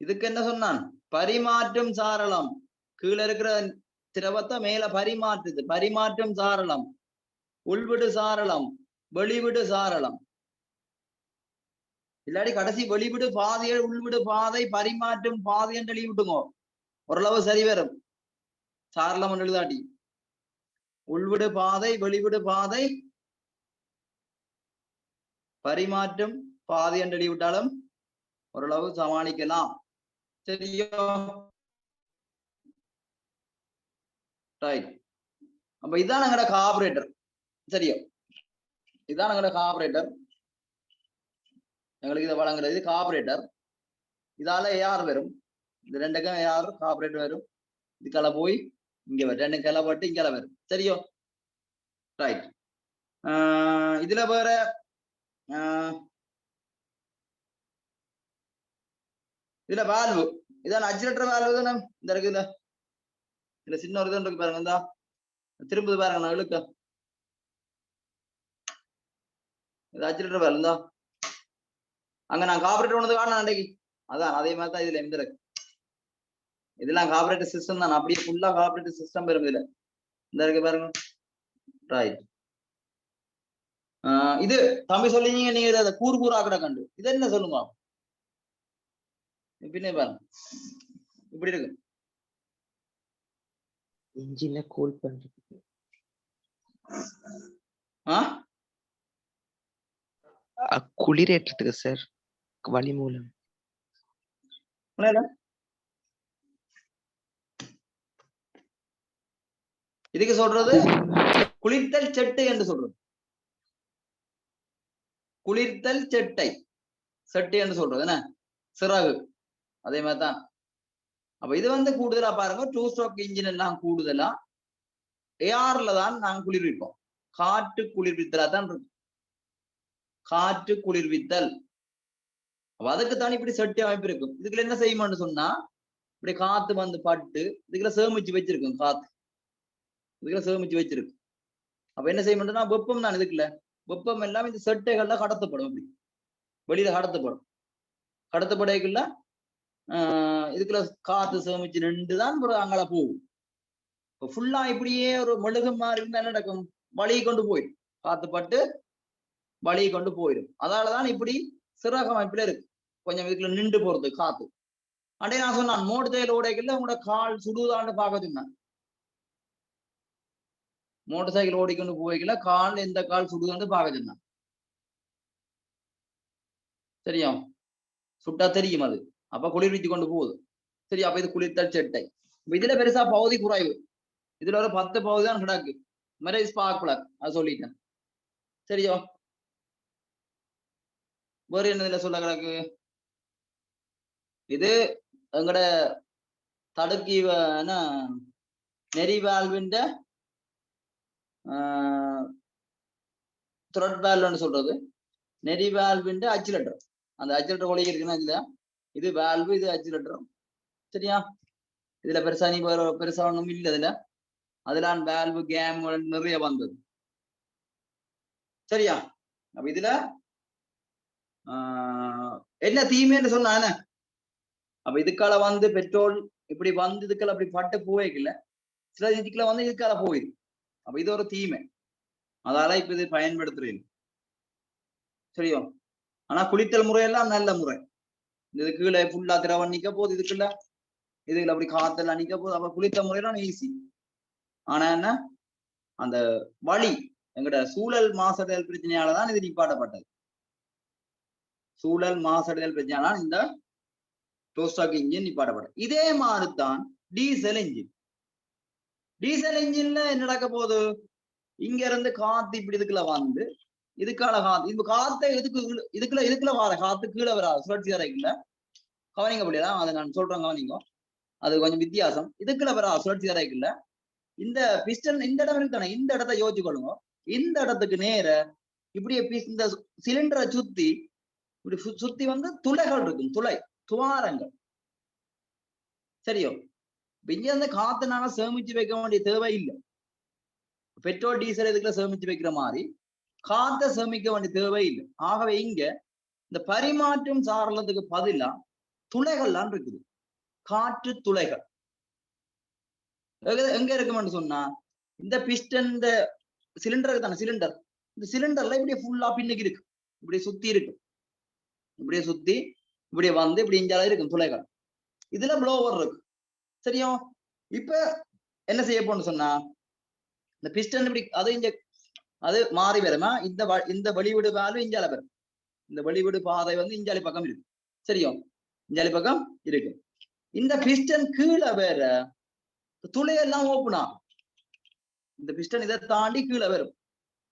இதுக்கு என்ன சொன்னான்? பரிமாற்றும் சாரளம். கீழே இருக்கிற திரவத்தை மேல பரிமாற்றுது. பரிமாற்றும் சாரளம், உள்விடு சாரளம், வெளிவிடு சாரளம். இல்லாட்டி கடைசி வெளிவிடு பாதையை உள்விடு பாதை பரிமாற்றும் பாதை என்று எழுதி விட்டுங்க. ஓரளவு சரி வரும். சாரலம் எழுதாட்டி உள்விடு பாதை வெளிவிடு பாதை பரிமாற்றும் பாதை என்று எழுதி விட்டாலும் ஓரளவு சமாளிக்கலாம். சரியோ? ரைட். அப்ப இதான் எங்கட கார்பரேட்டர். சரியோ? இதான் எங்கட கார்பரேட்டர். எங்களுக்கு இதை வழங்குறது கார்பரேட்டர். இதால ஏஆர் வரும். இது ரெண்டுக்கும் ஏஆர் கார்பரேட்டர் வரும். இதுக்கால போய் இங்க வரும். ரெண்டு கிளப்பட்டு இங்கே வரும். சரியோ? ரைட். இதுல வேற இதுல வேல்வு. இதான் அக்சிலேட்டர் வேல்வு தானே இந்த இருக்குது. இதுல சின்ன ஒரு இது இருக்கு பாருங்க. திரும்புது பாருங்க. நான் இழுக்க இது அக்சிலேட்டர் வேல்வு தான். அங்க நான் கார்பரேட்டர் ஒன்று காரணம் அன்றைக்கு. அதான் அதே மாதிரி தான் இதுல எந்த இருக்கு. இதெல்லாம் கார்பரேட்டர் சிஸ்டம் தான். அப்படியே ஃபுல்லா கார்பரேட்டர் சிஸ்டம் வரும் இதுல. இந்த இருக்கு பாருங்க. ரைட். இது தம்பி சொல்லிங்க நீங்க இதை கூறு கூறாக்கட கண்டு இது என்ன சொல்லுங்க. பின்னே பாருங்க இப்படி இருக்கு. இன்ஜினை கூல் பண்றது. குளிரேற்றத்துக்கு சார் வழி மூலம். இதுக்கு சொல்றது குளிர்த்தல் செட்டை என்று சொல்றது. குளிர்த்தல் செட்டை செட்டை என்று சொல்றது என்ன சிறகு. அதே மாதிரிதான். அப்ப இது வந்து கூடுதலா பாருங்க. 2 ஸ்ட்ரோக் இன்ஜின் எல்லாம் கூடுதலா ஏஆர்ல தான் நாங்க குளிர்விப்போம். காற்று குளிர்வித்தலா தான் இருக்கும். காற்று குளிர்வித்தல். அப்ப அதுக்குத்தான் இப்படி செட்டி அமைப்பு இருக்கும். இதுக்குள்ள என்ன செய்யுமான்னு சொன்னா இப்படி காத்து வந்து பட்டு இதுக்குள்ள சேமிச்சு வச்சிருக்கும். காத்து இதுக்குள்ள சேமிச்சு வச்சிருக்கு. அப்ப என்ன செய்யணும்னா வெப்பம் தான். இதுக்குள்ள வெப்பம் எல்லாம் இந்த செட்டைகள்ல கடத்தப்படும். அப்படி வெளியில கடத்தப்படும். கடத்தப்படைக்குள்ள இதுக்குள்ள காத்து சேமிச்சு நின்றுதான் ஒரு அங்கால போகும். இப்ப ஃபுல்லா இப்படியே ஒரு மெழுகு மாதிரி இருந்தா என்ன நடக்கும்? வழியை கொண்டு போயிடும். காத்து பட்டு வழியை கொண்டு போயிடும். அதனாலதான் இப்படி சிறக அமைப்புல இருக்கு. கொஞ்சம் இதுக்குள்ள நின்று போறது காத்து. அண்டே நான் சொன்னான் மோட்டர் சைக்கிள் ஓடைக்குள்ள உங்களோட கால் சுடுதான்னு பார்க்க சொன்னேன். மோட்டர் சைக்கிள் ஓடிக்கொண்டு போய்க்கல கால் எந்த கால் சுடுதான்னு பார்க்க சொன்னான். சரியா? சுட்டா தெரியும் அது. அப்ப குளிர்வித்து கொண்டு போகுது. சரி. அப்ப இது குளிர்த்தல் செட்டை. இதுல பெருசா பகுதி குறைவு. இதுல ஒரு 10 பகுதி தான் கிடக்கு. மெரேஜ் ஸ்பார்க் பிளக் அது சொல்லிட்டேன். சரியா? வேறு என்னதுல சொல்ல கிடக்கு? இது எங்கட தடுக்கி நெறிவாழ்வின் த்ரெட் வேல்வ்னு சொல்றது. நெறிவாழ்வின் அக்சிலேட்டர். அந்த அக்சிலேட்டர் ஒளி இருக்குன்னா இதுல இது வேல்வு, இது அக்சிலேட்டர். சரியா? இதுல பெருசா நீ பெருசா ஒண்ணும் இல்லை. இதுல அதெல்லாம் வேல்வு கேம் நிறைய வந்தது. சரியா? அப்ப இதுல என்ன தீமைன்னு சொன்ன. அப்ப இதுக்கால வந்து பெட்ரோல் இப்படி வந்து இதுக்கால அப்படி பட்டு போய்க்கல. சில இதுக்குள்ள வந்து இதுக்கால போயிடும். அப்ப இது ஒரு தீமை. அதால இப்ப இது பயன்படுத்துறேன். சரியா? ஆனா குளித்தல் முறையெல்லாம் நல்ல முறை. இது கீழே ஃபுல்லா திரவம் நிக்க போகுது. இதுக்குள்ள அப்படி காத்தெல்லாம் நிக்க போகுது. அப்ப குளித்த முறையெல்லாம் ஈஸி. ஆனா என்ன அந்த வழி எங்கட சூழல் மாசடைதல் பிரச்சனையாலதான் இது நிப்பாட்டப்பட்டது. சூழல் மாசடைதல் பிரச்சனையால இந்த டோஸ்டாக் இன்ஜின் நிப்பாட்டப்பட்டது. இதே மாதிரிதான் டீசல் இன்ஜின். டீசல் இன்ஜின்ல என்ன நடக்க போகுது? இங்க இருந்து காத்து இப்படி இதுக்குள்ள வந்து இதுக்கான காத்து இப்ப காத்தை இதுக்குள்ள வர காத்து கீழே வராது. சுழற்சி அறைக்குள்ள கவனிங்க அப்படியெல்லாம் அதை நான் சொல்றேன். கவனிங்க. அது கொஞ்சம் வித்தியாசம். இதுக்குள்ள வர சுழற்சி அறைக்குள்ள இந்த பிஸ்டன் இந்த இடம் இருக்கானே இந்த இடத்த யோசிச்சு கொள்ளுங்க. இந்த இடத்துக்கு நேர இப்படி இந்த சிலிண்டரை சுத்தி இப்படி சுத்தி வந்து துளைகள் இருக்கும். துவாரங்கள். சரியோ? இங்க வந்து காத்து நாங்க சேமிச்சு வைக்க வேண்டிய தேவை இல்லை. பெட்ரோல் டீசல் இதுக்குள்ள சேமிச்சு வைக்கிற மாதிரி காத்த சேமிக்க வேண்டிய தேவை இல்லை. ஆகவே இங்க இந்த பரிமாற்றம் சாரலத்துக்கு பதிலா துளைகள்லாம் இருக்குது. காற்று துளைகள் எங்க இருக்குமென்னு சொன்னா இந்த பிஸ்டன் இந்த சிலிண்டருக்கு தானே. சிலிண்டர் இந்த சிலிண்டர்ல இப்படி ஃபுல்லா பின்னுக்கு இருக்கு. இப்படி சுத்தி இருக்கு. இப்படியே சுத்தி இப்படியே வந்து இப்படி இஞ்சால இருக்கும் துளைகள். இதுல ப்ளோவர் இருக்கு. சரியா? இப்ப என்ன செய்ய போன்னு சொன்னா இந்த பிஸ்டன் இப்படி அது மாறி வருமா, இந்த வெளிவிடு வால்வு இஞ்சால வரும். இந்த வெளிவிடு பாதை வந்து இஞ்சாலி பக்கம் இருக்கு. சரியா? இஞ்சாலி பக்கம் இருக்கு. இந்த பிஸ்டன் கீழே வேற துளையெல்லாம் ஓப்பன் ஆகும். இந்த பிஸ்டன் இதை தாண்டி கீழே வரும்.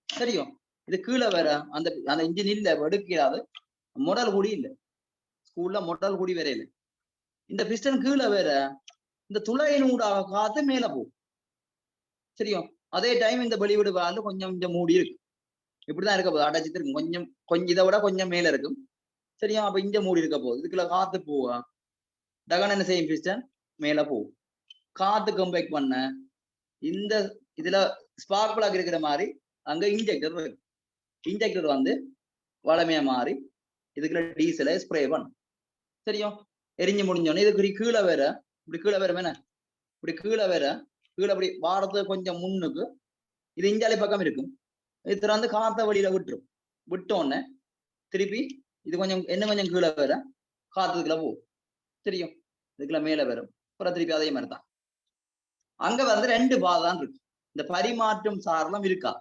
சரியா? இது கீழே வேற அந்த அந்த இன்ஜின் இல்ல, எடுக்கிறாது. மொடல் கூடி இல்லை, ஸ்கூல்ல மொடல் கூடி வேற இல்லை. இந்த பிஸ்டன் கீழே வேற இந்த துளையினூடாக காத்து மேல போகும். சரியா? அதே டைம் இந்த வெளிவிடு வால்வு கொஞ்சம் கொஞ்சம் மூடி இருக்கு. இப்படிதான் இருக்க போகுது, அடைச்சிட்டு இருக்கும். கொஞ்சம் இதை விட கொஞ்சம் மேல இருக்கும். சரியா? அப்ப இங்க மூடி இருக்க போகுது. இதுக்குள்ள காத்து போவா டகான என்ன செய்யும், பிஸ்டன் மேல போகும். காத்து கம்பேக் பண்ண இந்த இதுல ஸ்பார்க் பிளக் இருக்கிற மாதிரி அங்க இன்ஜெக்டர் இருக்கு. இன்ஜெக்டர் வந்து வளமையா மாறி இதுக்குள்ள டீசலை ஸ்ப்ரே பண்ணும். சரியா? எரிஞ்சு முடிஞ்சோடனே இதுக்கு கீழே வேற இப்படி கீழே வேற வேணா இப்படி கீழே வேற கீழே அப்படி வாரத்துக்கு கொஞ்சம் முன்னுக்கு இது இஞ்சாலி பக்கம் இருக்கும். இது திறந்து காத்த வழியில விட்டுரும். விட்டோன்னே திருப்பி இது கொஞ்சம் கொஞ்சம் கீழே வேற காத்துக்குள்ள போகும். தெரியும்? இதுக்குள்ள மேல வரும். அப்புறம் திருப்பி அதே மாதிரி தான். அங்க வந்து 2 பாதை தான் இருக்கு. இந்த பரிமாற்றம் சாரலாம் இருக்கா?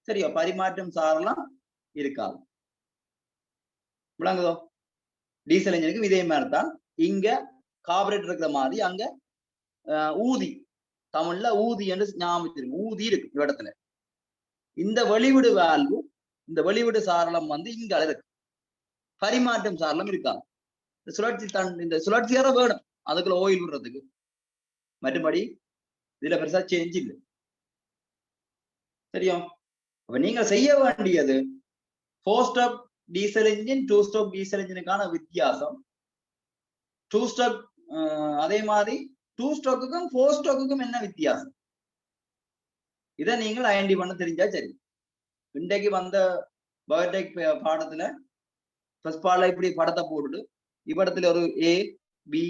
சரியா? பரிமாற்றம் சாரலாம் இருக்காது. விளங்குதோ? டீசல் இன்ஜினுக்கு இதே மாதிரி தான். இங்க கார்பரேட்டர் இருக்கிற மாதிரி அங்க ஊதி, தமிழ்ல ஊதி என்று ஞாபகம், ஊதி இருக்கு இடத்துல. இந்த வெளிவிடு வால்வு, இந்த வெளிவிடு சாரலம் வந்து இங்க இருக்கு. பரிமாற்றம் சாரலம் இருக்காது. இந்த சுழற்சியார வேணும் அதுக்குள்ள ஓயில் விடுறதுக்கு. மற்றபடி இதுல பெருசா சேஞ்ச் இல்லை. சரியா? அப்ப நீங்க செய்ய வேண்டியது 4 stroke diesel engine 2 stroke diesel இன்ஜினுக்கான வித்தியாசம், 2 ஸ்ட்ரோக் அதே மாதிரி 2 ஸ்ட்ரோக்குக்கும் 4 ஸ்ட்ரோக்குக்கும் என்ன வித்தியாசம், இதை நீங்கள் ஐடென்டி பண்ண தெரிஞ்சா சரி. இன்றைக்கு வந்த பயோடெக் பாடத்துல ஃபர்ஸ்ட் பாடல இப்படி படத்தை போட்டுட்டு இவ்விடத்துல ஒரு ஏ பி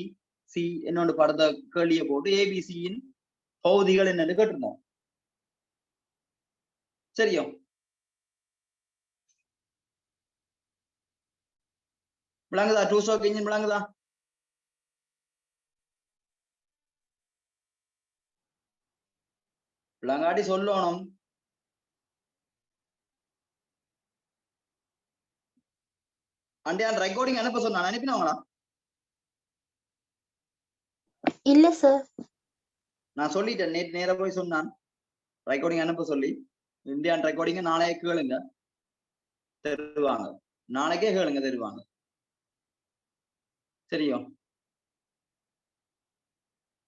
சி என்னோட படத்தை கேள்வியை போட்டு ஏபிசியின் பகுதிகள் என்னன்னு கேட்டிருந்தோம். சரியா? விளங்குதா? 2 ஸ்ட்ரோக் இன்ஜின் விளங்குதா? விளங்காட்டி சொல்லணும். அண்டியான் ரெக்கார்டிங் அனுப்ப சொன்னான், அனுப்பினவங்களா? இல்ல சார். நான் சொல்லிட்டேன், நேற்று நேர போய் சொன்னான் ரெக்கார்டிங் அனுப்ப சொல்லி. இந்தியான் ரெக்கார்டிங்க நாளைக்கே கேளுங்க தருவாங்க, நாளைக்கே கேளுங்க தருவாங்க. சரியா?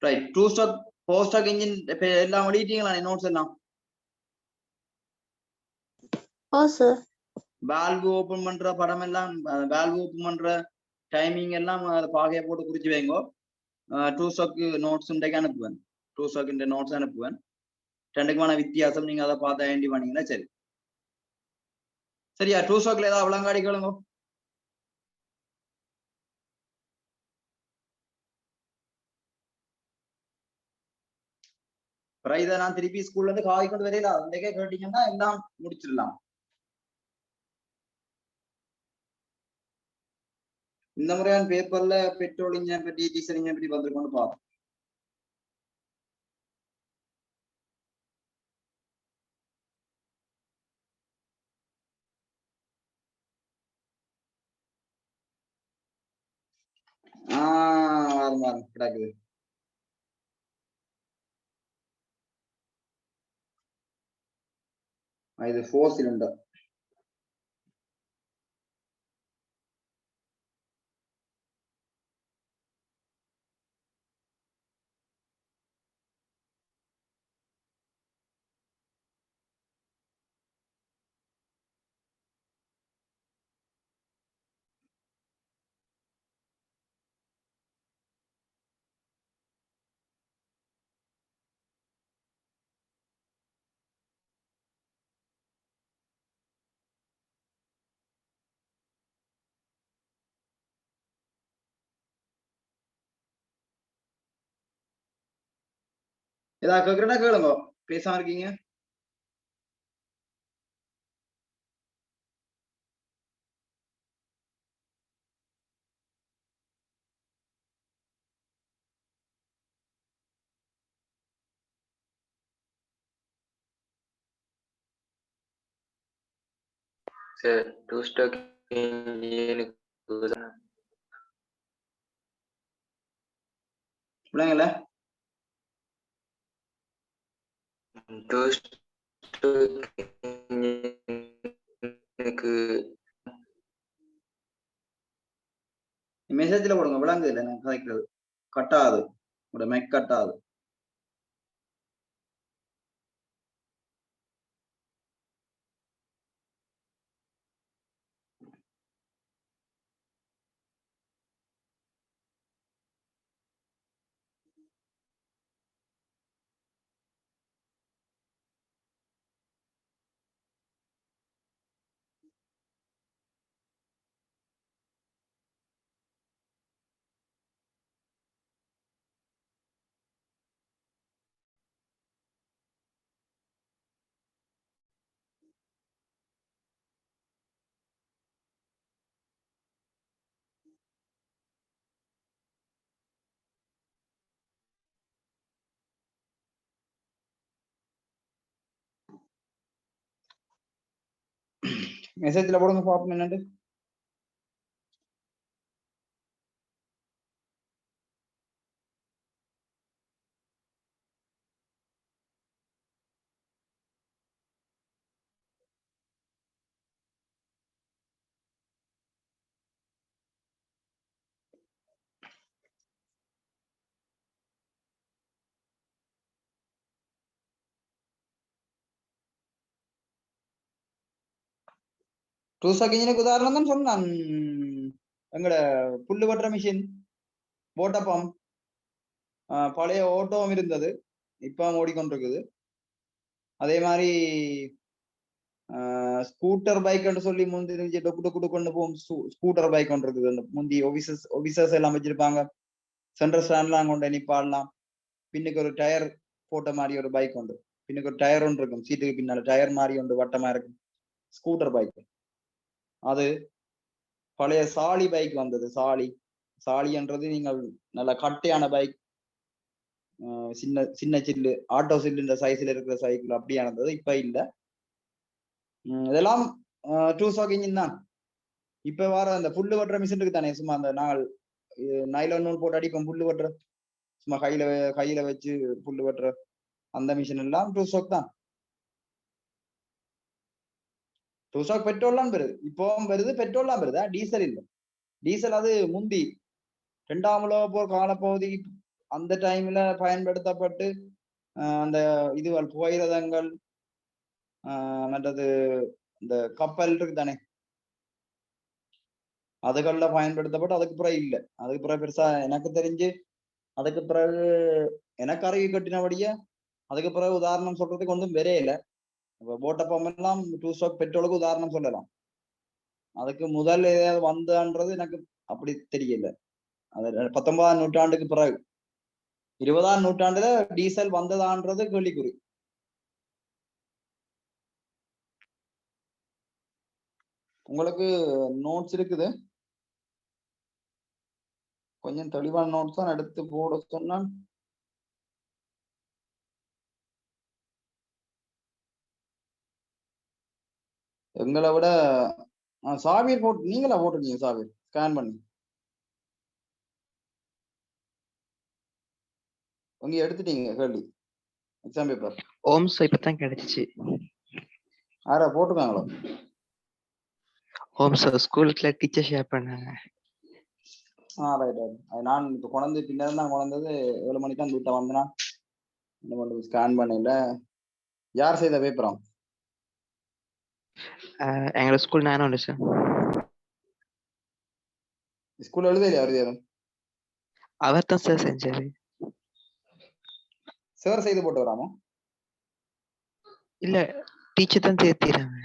ரைட். 2 ஸ்ட்ரோக் 4 ஸ்ட்ரோக் இன்ஜின் எல்லாம் வெளியிட்டீங்களா நோட்ஸ் எல்லாம்? ஓ சார். வால்வு ஓபன் பண்ற படம் எல்லாம், வால்வு ஓபன் பண்ற டைமிங் எல்லாம் பாகையை போட்டு குறிச்சு வைங்கோ. 2 ஸ்ட்ரோக் நோட்ஸ் இன்றைக்கு அனுப்புவேன். 2 ஸ்ட்ரோக் நோட்ஸ் அனுப்புவேன். ரெண்டுக்குமான வித்தியாசம் நீங்க அதை பார்த்து ஐடென்டி பண்ணீங்கன்னா சரி. சரியா? 2 ஸ்ட்ரோக்ல ஏதாவது விளங்காடி கேளுங்க. இதை நான் திருப்பி ஸ்கூல்ல இருந்து காய் கொண்டு வரையில அன்றைக்கே கேட்டீங்கன்னா எல்லாம் முடிச்சிடலாம். இந்த முறையான பேப்பர்ல பெட்ரோல் இன்ஜின் பற்றி டீசல் இன்ஜின் பற்றி வந்திருக்கோம்னு பார்ப்போம். கிடக்குது. இது 4 சிலிண்டர். ஏதாவது கேட்கறதா கேளுங்க, பேசாம இருக்கீங்க. சார் டூ ஸ்டாக் இன்ஜினுக்கு பிள்ளைங்கள டூ ஸ்டாக் இன்ஜினுக்கு மெசேஜ்ல போடுங்க, விளங்குது இல்லை நான் கதைக்கிறது, கட்டாது, உங்களோட மெக் கட்டாது. மெசேஜ்ல போடுங்க பாப்போம் என்னண்டு. டூ ஸ்டாக் இன்ஜினுக்கு உதாரணம் தான் சொன்னான். எங்கட புல்லு வெட்டுற மிஷின், போட்டப்பம், பழைய ஓட்டோவும் இருந்தது, இப்ப ஓடிக்கொண்டிருக்குது. அதே மாதிரி ஸ்கூட்டர் பைக்னு சொல்லி முந்தி டொக்கு டொக்கு கொண்டு போகும் ஸ்கூட்டர் பைக் ஒன்று இருக்குது. அந்த முந்தி ஒபிசர்ஸ் எல்லாம் வச்சிருப்பாங்க, சென்ட்ரல் ஸ்டாண்ட்லாம் கொண்டு நிப்பாடலாம். பின்னுக்கு ஒரு டயர் போட்ட மாதிரி ஒரு பைக் உண்டு, பின்னுக்கு ஒரு டயர் ஒன்று இருக்கும், சீட்டுக்கு பின்னால டயர் மாதிரி ஒன்று வட்டமா இருக்கும், ஸ்கூட்டர் பைக். அது பழைய சாலி பைக் வந்தது. சாலின்றது நீங்கள் நல்ல கட்டையான பைக், சின்ன சின்ன சில்லு, ஆட்டோ சில்லுன்ற சைஸ்ல இருக்கிற சைக்கிள் அப்படியானது. இப்ப இல்ல, இதெல்லாம் டூ ஸ்டாக் இன்ஜின் தான். இப்ப வர அந்த புல்லு வெட்டுற மிஷின் இருக்கு தானே, சும்மா அந்த நாங்கள் நைலான் நூல் போட்டு அடிக்கும் புல்லு வெட்டுற, சும்மா கையில வச்சு புல்லு வெட்டுற அந்த மிஷின் எல்லாம் டூ ஸ்டாக் தான். டூ ஸ்டாக் பெட்ரோல்லாம் வருது, இப்பவும் வருது, பெட்ரோல்லாம் வருது, டீசல் இல்லை. டீசல் அது முந்தி 2ஆம் உலக போர் காலப்பகுதி அந்த டைம்ல பயன்படுத்தப்பட்டு அந்த இதுவல் புகையிரதங்கள், மற்றது இந்த கப்பல் இருக்கு தானே, அதுகள்ல பயன்படுத்தப்பட்டு அதுக்கு பிறகு இல்லை. அதுக்கு பிறகு பெருசா எனக்கு தெரிஞ்சு, அதுக்கு பிறகு எனக்கு அறிவு கட்டினபடியா அதுக்கு பிறகு உதாரணம் சொல்றதுக்கு ஒன்றும் வரே இல்லை. இப்போ போட்டப்பம் எல்லாம் டூ ஸ்டாக் பெட்ரோலுக்கு உதாரணம் சொல்லலாம். அதுக்கு முதல் ஏதாவது வந்தான்றது எனக்கு அப்படி தெரியல. அது 19ஆம் நூற்றாண்டுக்கு பிறகு 20ஆம் நூற்றாண்டுல டீசல் வந்ததான்றது கேள்விக்குறி. உங்களுக்கு நோட்ஸ் இருக்குது, கொஞ்சம் தெளிவான நோட்ஸ் தான் எடுத்து போட சொன்னான். எங்களை விட சாவியர் போட்டு, நீங்களா போட்டிருக்கீங்க சாவியர் ஸ்கேன் பண்ணி உங்க எடுத்துட்டீங்க கேள்வி எக்ஸாம் பேப்பர்? ஓம்ஸ் இப்பதான் கிடைச்சிச்சு. யாரா போட்டுருக்காங்களோ? ஓம்ஸ் ஸ்கூலுக்குள்ள டீச்சர் ஷேர் பண்ணாங்க. Right right. அது நான் இப்போ குழந்தை பின்னாடி தான் குழந்தது 7 மணிக்கு தான் வீட்டை வந்தேனா, என்ன பண்ணுறது, ஸ்கேன் பண்ணல. யார் செய்த பேப்பரா? எங்களோட ஸ்கூல் நானும் உண்டு சார். ஸ்கூல் எழுதலையா யாரும்? அவர் தான் சார் செஞ்சாரு. சார் செய்து போட்டு வராமோ? இல்ல, டீச்சர் தான் சேர்த்திறாங்க.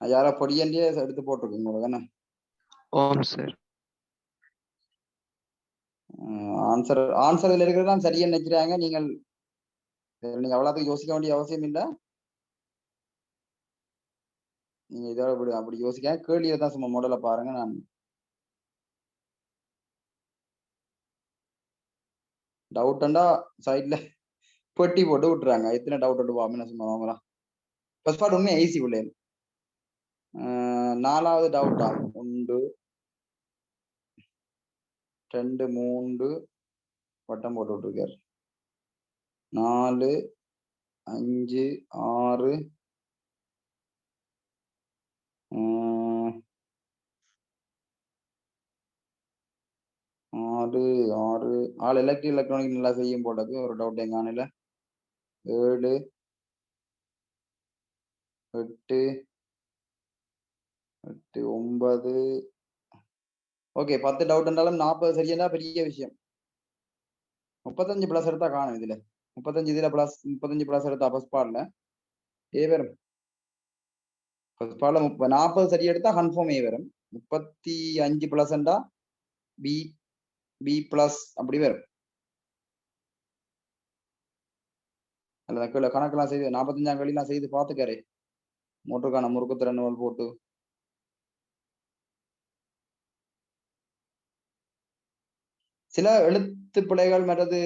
யாரா பொடியண்டியே எடுத்து போட்டிருக்கீங்க உங்களுக்கு தானே? ஓம் சார். ஆன்சர் இதுல இருக்கிறதெல்லாம் சரியா நினைக்கிறாங்க. நீங்கள் அவ்வளோத்துக்கு யோசிக்க வேண்டிய அவசியம் இல்லை. நீங்க இதோட அப்படி யோசிக்க கேள்வியை தான் சும்மா மாடலை பாருங்க. நான் டவுட்டண்டா சைட்ல பெட்டி போட்டு விட்டுறாங்க. எத்தனை டவுட் விட்டு பாப்போம் சும்மா ஃபர்ஸ்ட் பார்ட் உண்மையா ஈஸி பிள்ளை. 4வது டவுட்டா 1 2 3 வட்டம் போட்டு விட்டுருக்காரு. 4 5 6 6 எலக்ட்ரானிக் நல்லா செய்யும் போட்டது ஒரு டவுட் எங்கானில. 7 8 9 ஓகே 10 டவுட் இருந்தாலும் 40 சரியா பெரிய விஷயம். 35 பிளஸ் எடுத்தா காணும் இதுல. 35 இதுல பிளஸ் 35 பிளஸ் எடுத்தா ஃபர்ஸ்ட் பார்ட்ல ஏ வரும். ஃபர்ஸ்ட் பார்ட்ல 40 சரி எடுத்தா கன்ஃபார்ம் ஏ வரும். 35 பிளஸ் என்றா பி பிளஸ் அப்படி வரும். அல்ல கீழே கணக்கெல்லாம் செய்து 45ஆம் கேள்விலாம் செய்து பார்த்துக்காரு. மோட்டருக்கான முறுக்கு திறனுவல் போட்டு சில எழுத்து பிழைகள் மற்றது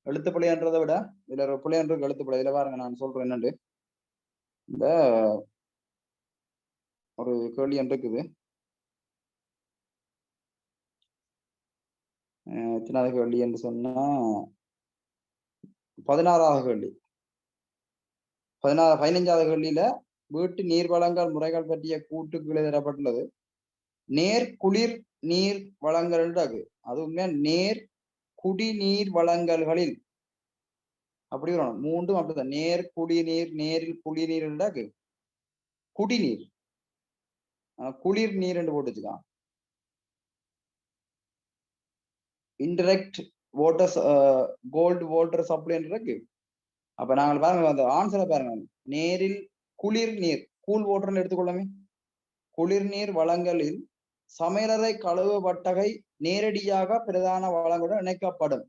எழுத்து பிழைன்றதை விட இதுல ஒரு பிழைன்றது எழுத்து பிழை. இதுல பாருங்க நான் சொல்றேன் என்னண்டு. இந்த ஒரு கேள்வி இருக்குது. எத்தனாவது கேள்வி என்று சொன்னா 16வது கேள்வி. 15வது கேள்வியில வீட்டு நீர் வழங்கல் முறைகள் பற்றிய கூட்டுக்குள்ளே தரப்பட்டுள்ளது. நேர் குளிர் நீர் வழங்கல் இருக்கு. அது உண்மையா நேர் குடிநீர் வழங்கல்களில் அப்படி வரணும். 3 அப்படிதான். நேர் குடிநீர் நேரில் குடிநீர் இருக்கு. குடிநீர் குளிர் நீர் என்று போட்டுச்சுக்கான். இன்டெரக்ட் வாட்டர் கோல்டு வாட்டர் சப்ளை இருக்கு. அப்ப நாங்கள் பாருங்க அந்த ஆன்சரை பாருங்க. நேரில் குளிர் நீர் கூல் வாட்டர்னு எடுத்துக்கொள்ளமே. குளிர்நீர் வழங்கலில் சமையலறை கழுவு வட்டகை நேரடியாக பிரதான வளங்களுடன் இணைக்கப்படும்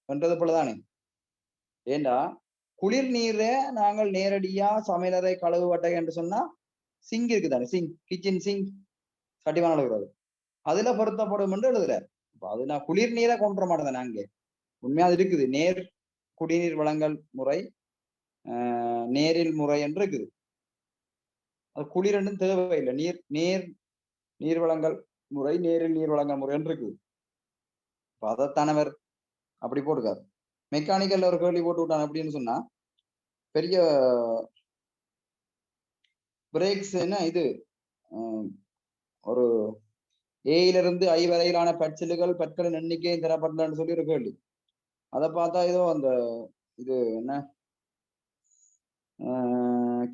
என்றது போலதானே. ஏண்டா குளிர் நீரை நாங்கள் நேரடியா சமையலறை கழுவு வட்டகை என்று சொன்னா சிங்க் இருக்குதானே. சிங்க் கிச்சன் சிங்க் சட்டிவான எழுதுறது அதுல பொருத்தப்படும் என்று எழுதுறாரு. அது நான் குளிர் நீரை கொண்டு வர மாட்டேன். அங்கே உண்மையா அது இருக்குது. நேர் குடிநீர் வழங்கல் முறை நேரில் முறை என்று இருக்குது. அது குளிர் என்றும் தேவையில்லை. நீர் வழங்கல் முறை நேரில் நீர் வழங்கல் முறை என்று இருக்குது. அதைத்தானவர் அப்படி போட்டுக்காரு. மெக்கானிக்கல் ஒரு கேள்வி போட்டு விட்டான் அப்படின்னு சொன்னா பெரிய பிரேக்ஸ் என்ன இது ஒரு ஏயிலிருந்து ஐ வரையிலான பற்களின் எண்ணிக்கையும் தரப்படலன்னு சொல்லி ஒரு கேள்வி. அதை பார்த்தா ஏதோ அந்த இது என்ன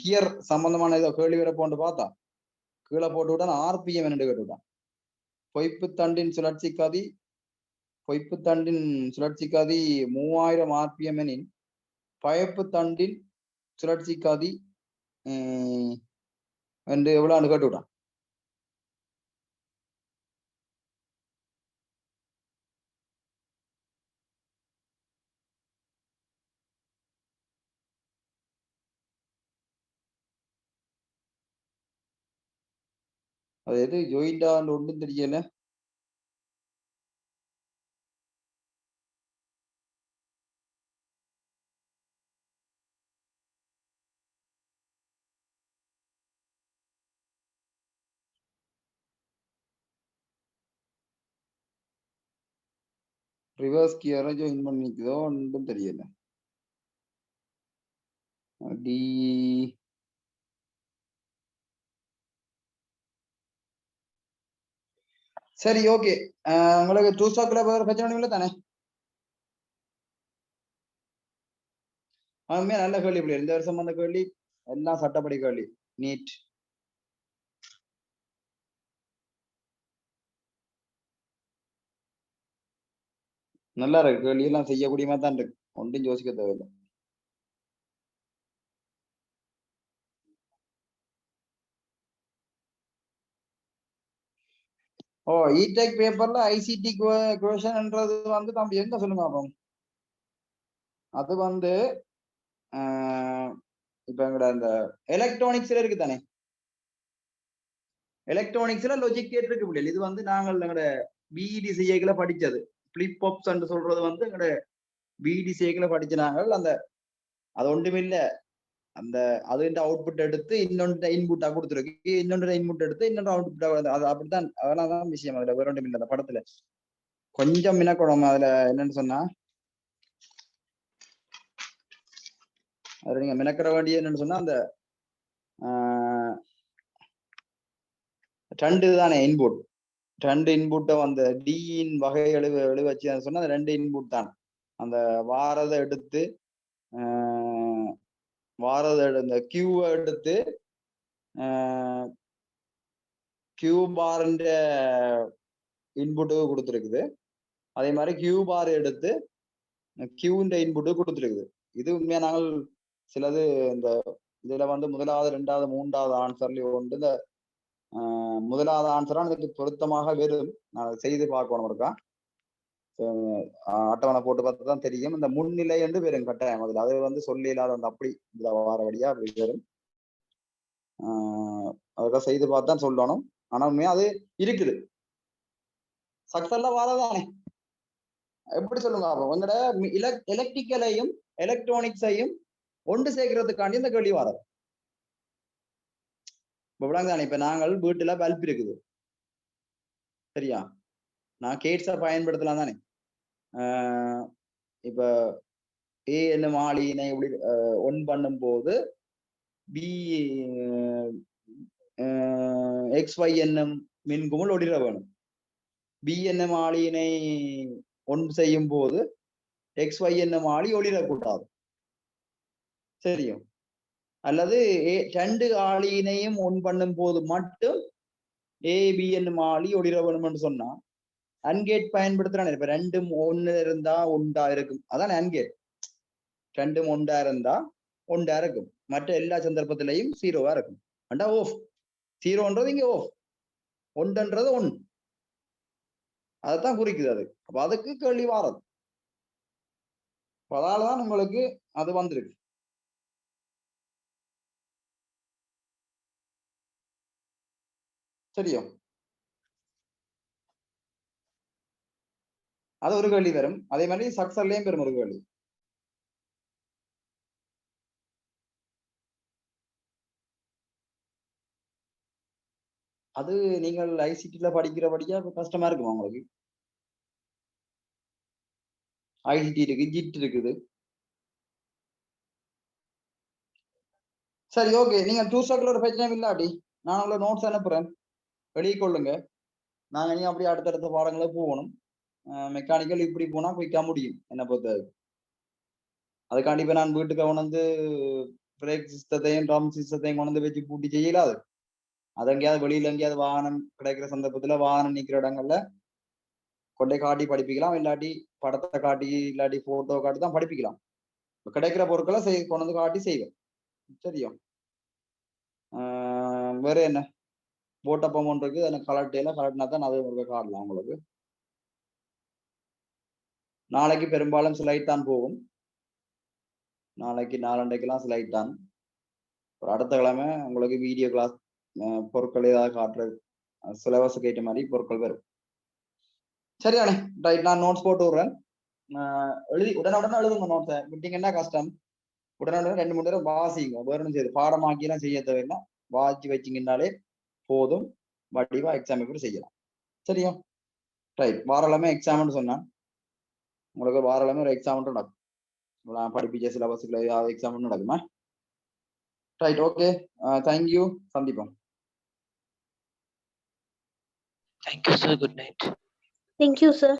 கியர் சம்பந்தமான ஏதோ கேள்வி வர போன்று பார்த்தா கீழே போட்டு விட்டான். ஆர்பிஎம் என்று கேட்டுவிட்டான். பொய்ப்பு தண்டின் சுழற்சிக்காதி 3000 ஆர்பிஎம் எனின் பயப்பு தண்டின் சுழற்சிக்காதி என்று எவ்வளவு கேட்டு விட்டான். அது எது ஜோயிண்டா ஒன்றும் தெரியல. ரிவர்ஸ் கியரை ஜாயின் பண்ணிக்குதோ ஒன்றும் தெரியல. டி சரி ஓகே. உங்களுக்கு டூ ஸ்டாக்ல பிரச்சனை இல்லை தானே? உண்மையா நல்ல கேள்வி பிள்ளை. இந்த வருஷம் வந்த கேள்வி எல்லாம் சட்டப்படி கேள்வி. நீட் நல்லா இருக்கு. கேள்வி எல்லாம் செய்யக்கூடிய மாதிரி தான் இருக்கு. ஒன்றும் யோசிக்க தேவையில்லை. இடெக் பேப்பர்ல ஐசிடி குவேஷன்ன்றது வந்து நம்ம எங்க சொல்லுங்க அப்போ. அது வந்து இப்ப எங்கட இந்த எலக்ட்ரானிக்ஸ்ல இருக்கு தானே. எலக்ட்ரானிக்ஸ்ல லாஜிக் கேட் இருக்கு பிள்ளை. இது வந்து நாங்கள் எங்கட பிஇடி செய்யல படிச்சது. பிளிப் பாப்ஸ் என்று சொல்றது வந்து எங்கட பிடி சேக்கில் படிச்சினாங்க அந்த அது ஒன்றுமில்ல அந்த அதுன்ற அவுட்புட் எடுத்து இன்னொன்று இன்புட்டா கொடுத்துருக்கு இன்னொன்று இன்புட் எடுத்து இன்னொன்று அவுட்புட்டா அது அப்படித்தான் அதெல்லாம் தான் விஷயம் அதுல வேற ஒன்றும் இல்லை அந்த படத்துல கொஞ்சம் மினக்குடம் அதுல என்னன்னு சொன்னா அதுல நீங்க மினக்கிற வேண்டிய என்னன்னு சொன்னா அந்த ரெண்டு தானே இன்புட் ரெண்டு இன்புட்டை அந்த டியின் வகை எழுவச்சு சொன்னா அந்த ரெண்டு இன்புட் தான் அந்த வாரதை எடுத்து இந்த கியூவை எடுத்து கியூ பாருன்ற இன்புட்டு கொடுத்துருக்குது அதே மாதிரி கியூ பார் எடுத்து கியூன்ற இன்புட்டு கொடுத்துருக்குது இது உண்மையா நாங்கள் சிலது இந்த இதுல வந்து முதலாவது ரெண்டாவது மூன்றாவது ஆன்சர்லயும் உண்டு இந்த முதலாவது ஆன்சரா எனக்கு பொருத்தமாக வெறும் நான் செய்து பார்க்கணும் இருக்கா அட்டவணை போட்டு பார்த்து தான் தெரியும் இந்த முன்னிலை என்று வெறும் கட்டாயம் அதுல அது வந்து சொல்லி இல்லாத அந்த அப்படி இதுல வாரபடியா அப்படி வெறும் அதுக்காக செய்து பார்த்து தான் சொல்லணும் ஆனா உண்மையா அது இருக்குது சக்சல்ல வாரதானே எப்படி சொல்லுங்க அப்போ உங்களோட எலக்ட்ரிக்கலையும் எலக்ட்ரானிக்ஸையும் ஒன்று சேர்க்கறதுக்காண்டி இந்த கேள்வி வாரம் தானே இப்ப நாங்கள் வீட்டுல பல்ப் இருக்குது சரியா நான் கேட்ஸை பயன்படுத்தலாம் தானே இப்ப ஏ என்னும் ஆளியினை இப்படி ஒன் பண்ணும் போது பி XY என்னும் மின்குமிழ் ஒளிர வேணும் பி என்னும் ஆளியினை ஒன் செய்யும் போது XY என்னும் ஆளி ஒளிரக்கூடாது சரியும் அல்லது ரெண்டு ஆளியினையும் ஒன் பண்ணும் போது மட்டும் ஏபி என்னும் ஆளி ஒளிர வேணும்னு சொன்னா அன்கேட் பயன்படுத்துறானே இப்ப ரெண்டும் ஒன்னு இருந்தா ஒண்டா இருக்கும் அதான் அன்கேட் ரெண்டும் ஒண்டா இருந்தா ஒண்டா இருக்கும் மற்ற எல்லா சந்தர்ப்பத்திலையும் ஜீரோவா இருக்கும் அண்டா ஓஃப் ஜீரோன்றது இங்க ஓஃப் ஒன்றுன்றது ஒன் அதைத்தான் குறிக்குது அது அப்ப அதுக்கு கேள்வி வாரது அதனாலதான் உங்களுக்கு அது வந்திருக்கு சரியா அது ஒரு கேள்வி வரும் அதே மாதிரி சக்சர்லயும் பெரும் ஒரு கேள்வி அது நீங்கள் ஐசிடில படிக்கிறபடியா கஷ்டமா இருக்குமா உங்களுக்கு ஐசிடி இருக்கு ஜிட் இருக்குது சரி ஓகே நீங்க டூ ஸ்டாக்ல ஒரு பிரச்சனை இல்லாட்டி நான் உங்களை நோட்ஸ் அனுப்புறேன் வெளியே கொள்ளுங்க நாங்க இனி அப்படியே அடுத்தடுத்த பாடங்களை போகணும் மெக்கானிக்கல் இப்படி போனா குயிக்கா முடியும் என்ன பொறுத்தது அதுக்காண்டி இப்ப நான் வீட்டுக்கு கொண்டு பிரேக் சிஸ்டத்தையும் ட்ரம் சிஸ்டத்தையும் கொண்டு வச்சு பூட்டி செய்யலாது அது எங்கேயாவது வெளியில எங்கேயாவது வாகனம் கிடைக்கிற சந்தர்ப்பத்துல வாகனம் நிக்கிற இடங்கள்ல கொண்டே காட்டி படிப்பிக்கலாம் இல்லாட்டி படத்தை காட்டி இல்லாட்டி போட்டோ காட்டி தான் படிப்பிக்கலாம் கிடைக்கிற பொருட்களை கொண்டு வந்து காட்டி செய்வேன் சரியா வேற என்ன போட்டப்பம் ஒன்று இருக்கு எனக்கு கலட்டையில கலட்டினா தான் அது ஒரு காட்டலாம் உங்களுக்கு நாளைக்கு பெரும்பாலும் ஸ்லைட் தான் போகும் நாளைக்கு 4:30 ஸ்லைட் தான் ஒரு அடுத்த கிழமை உங்களுக்கு வீடியோ கிளாஸ் பொருட்கள் ஏதாவது காட்டுறது சிலபஸுக்கு ஏற்ற மாதிரி பொருட்கள் வரும் சரியானே ரைட் நான் நோட்ஸ் போட்டு விடுறேன் எழுதி உடனே எழுதுங்க நோட்ஸை விட்டீங்கன்னா கஷ்டம் உடனே 2-3 நேரம் வாசிங்க வேறும் சரி பாடமாக்கிலாம் செய்ய தேவைன்னா வாசி வச்சிங்கன்னாலே போதும் வடிவா எக்ஸாம் எப்படி செய்யலாம் சரியா ரைட் வாரலாமே எக்ஸாம்னு சொன்னா உங்களுக்கு வாரலாமே ஒரு எக்ஸாம் நடக்கும் படிப்பிச்ச சிலபஸ்ல ஏதாவது எக்ஸாம் நடக்குமா ரைட் ஓகே தேங்க்யூ சந்திப்போம் Thank you, sir. Good night. Thank you, sir.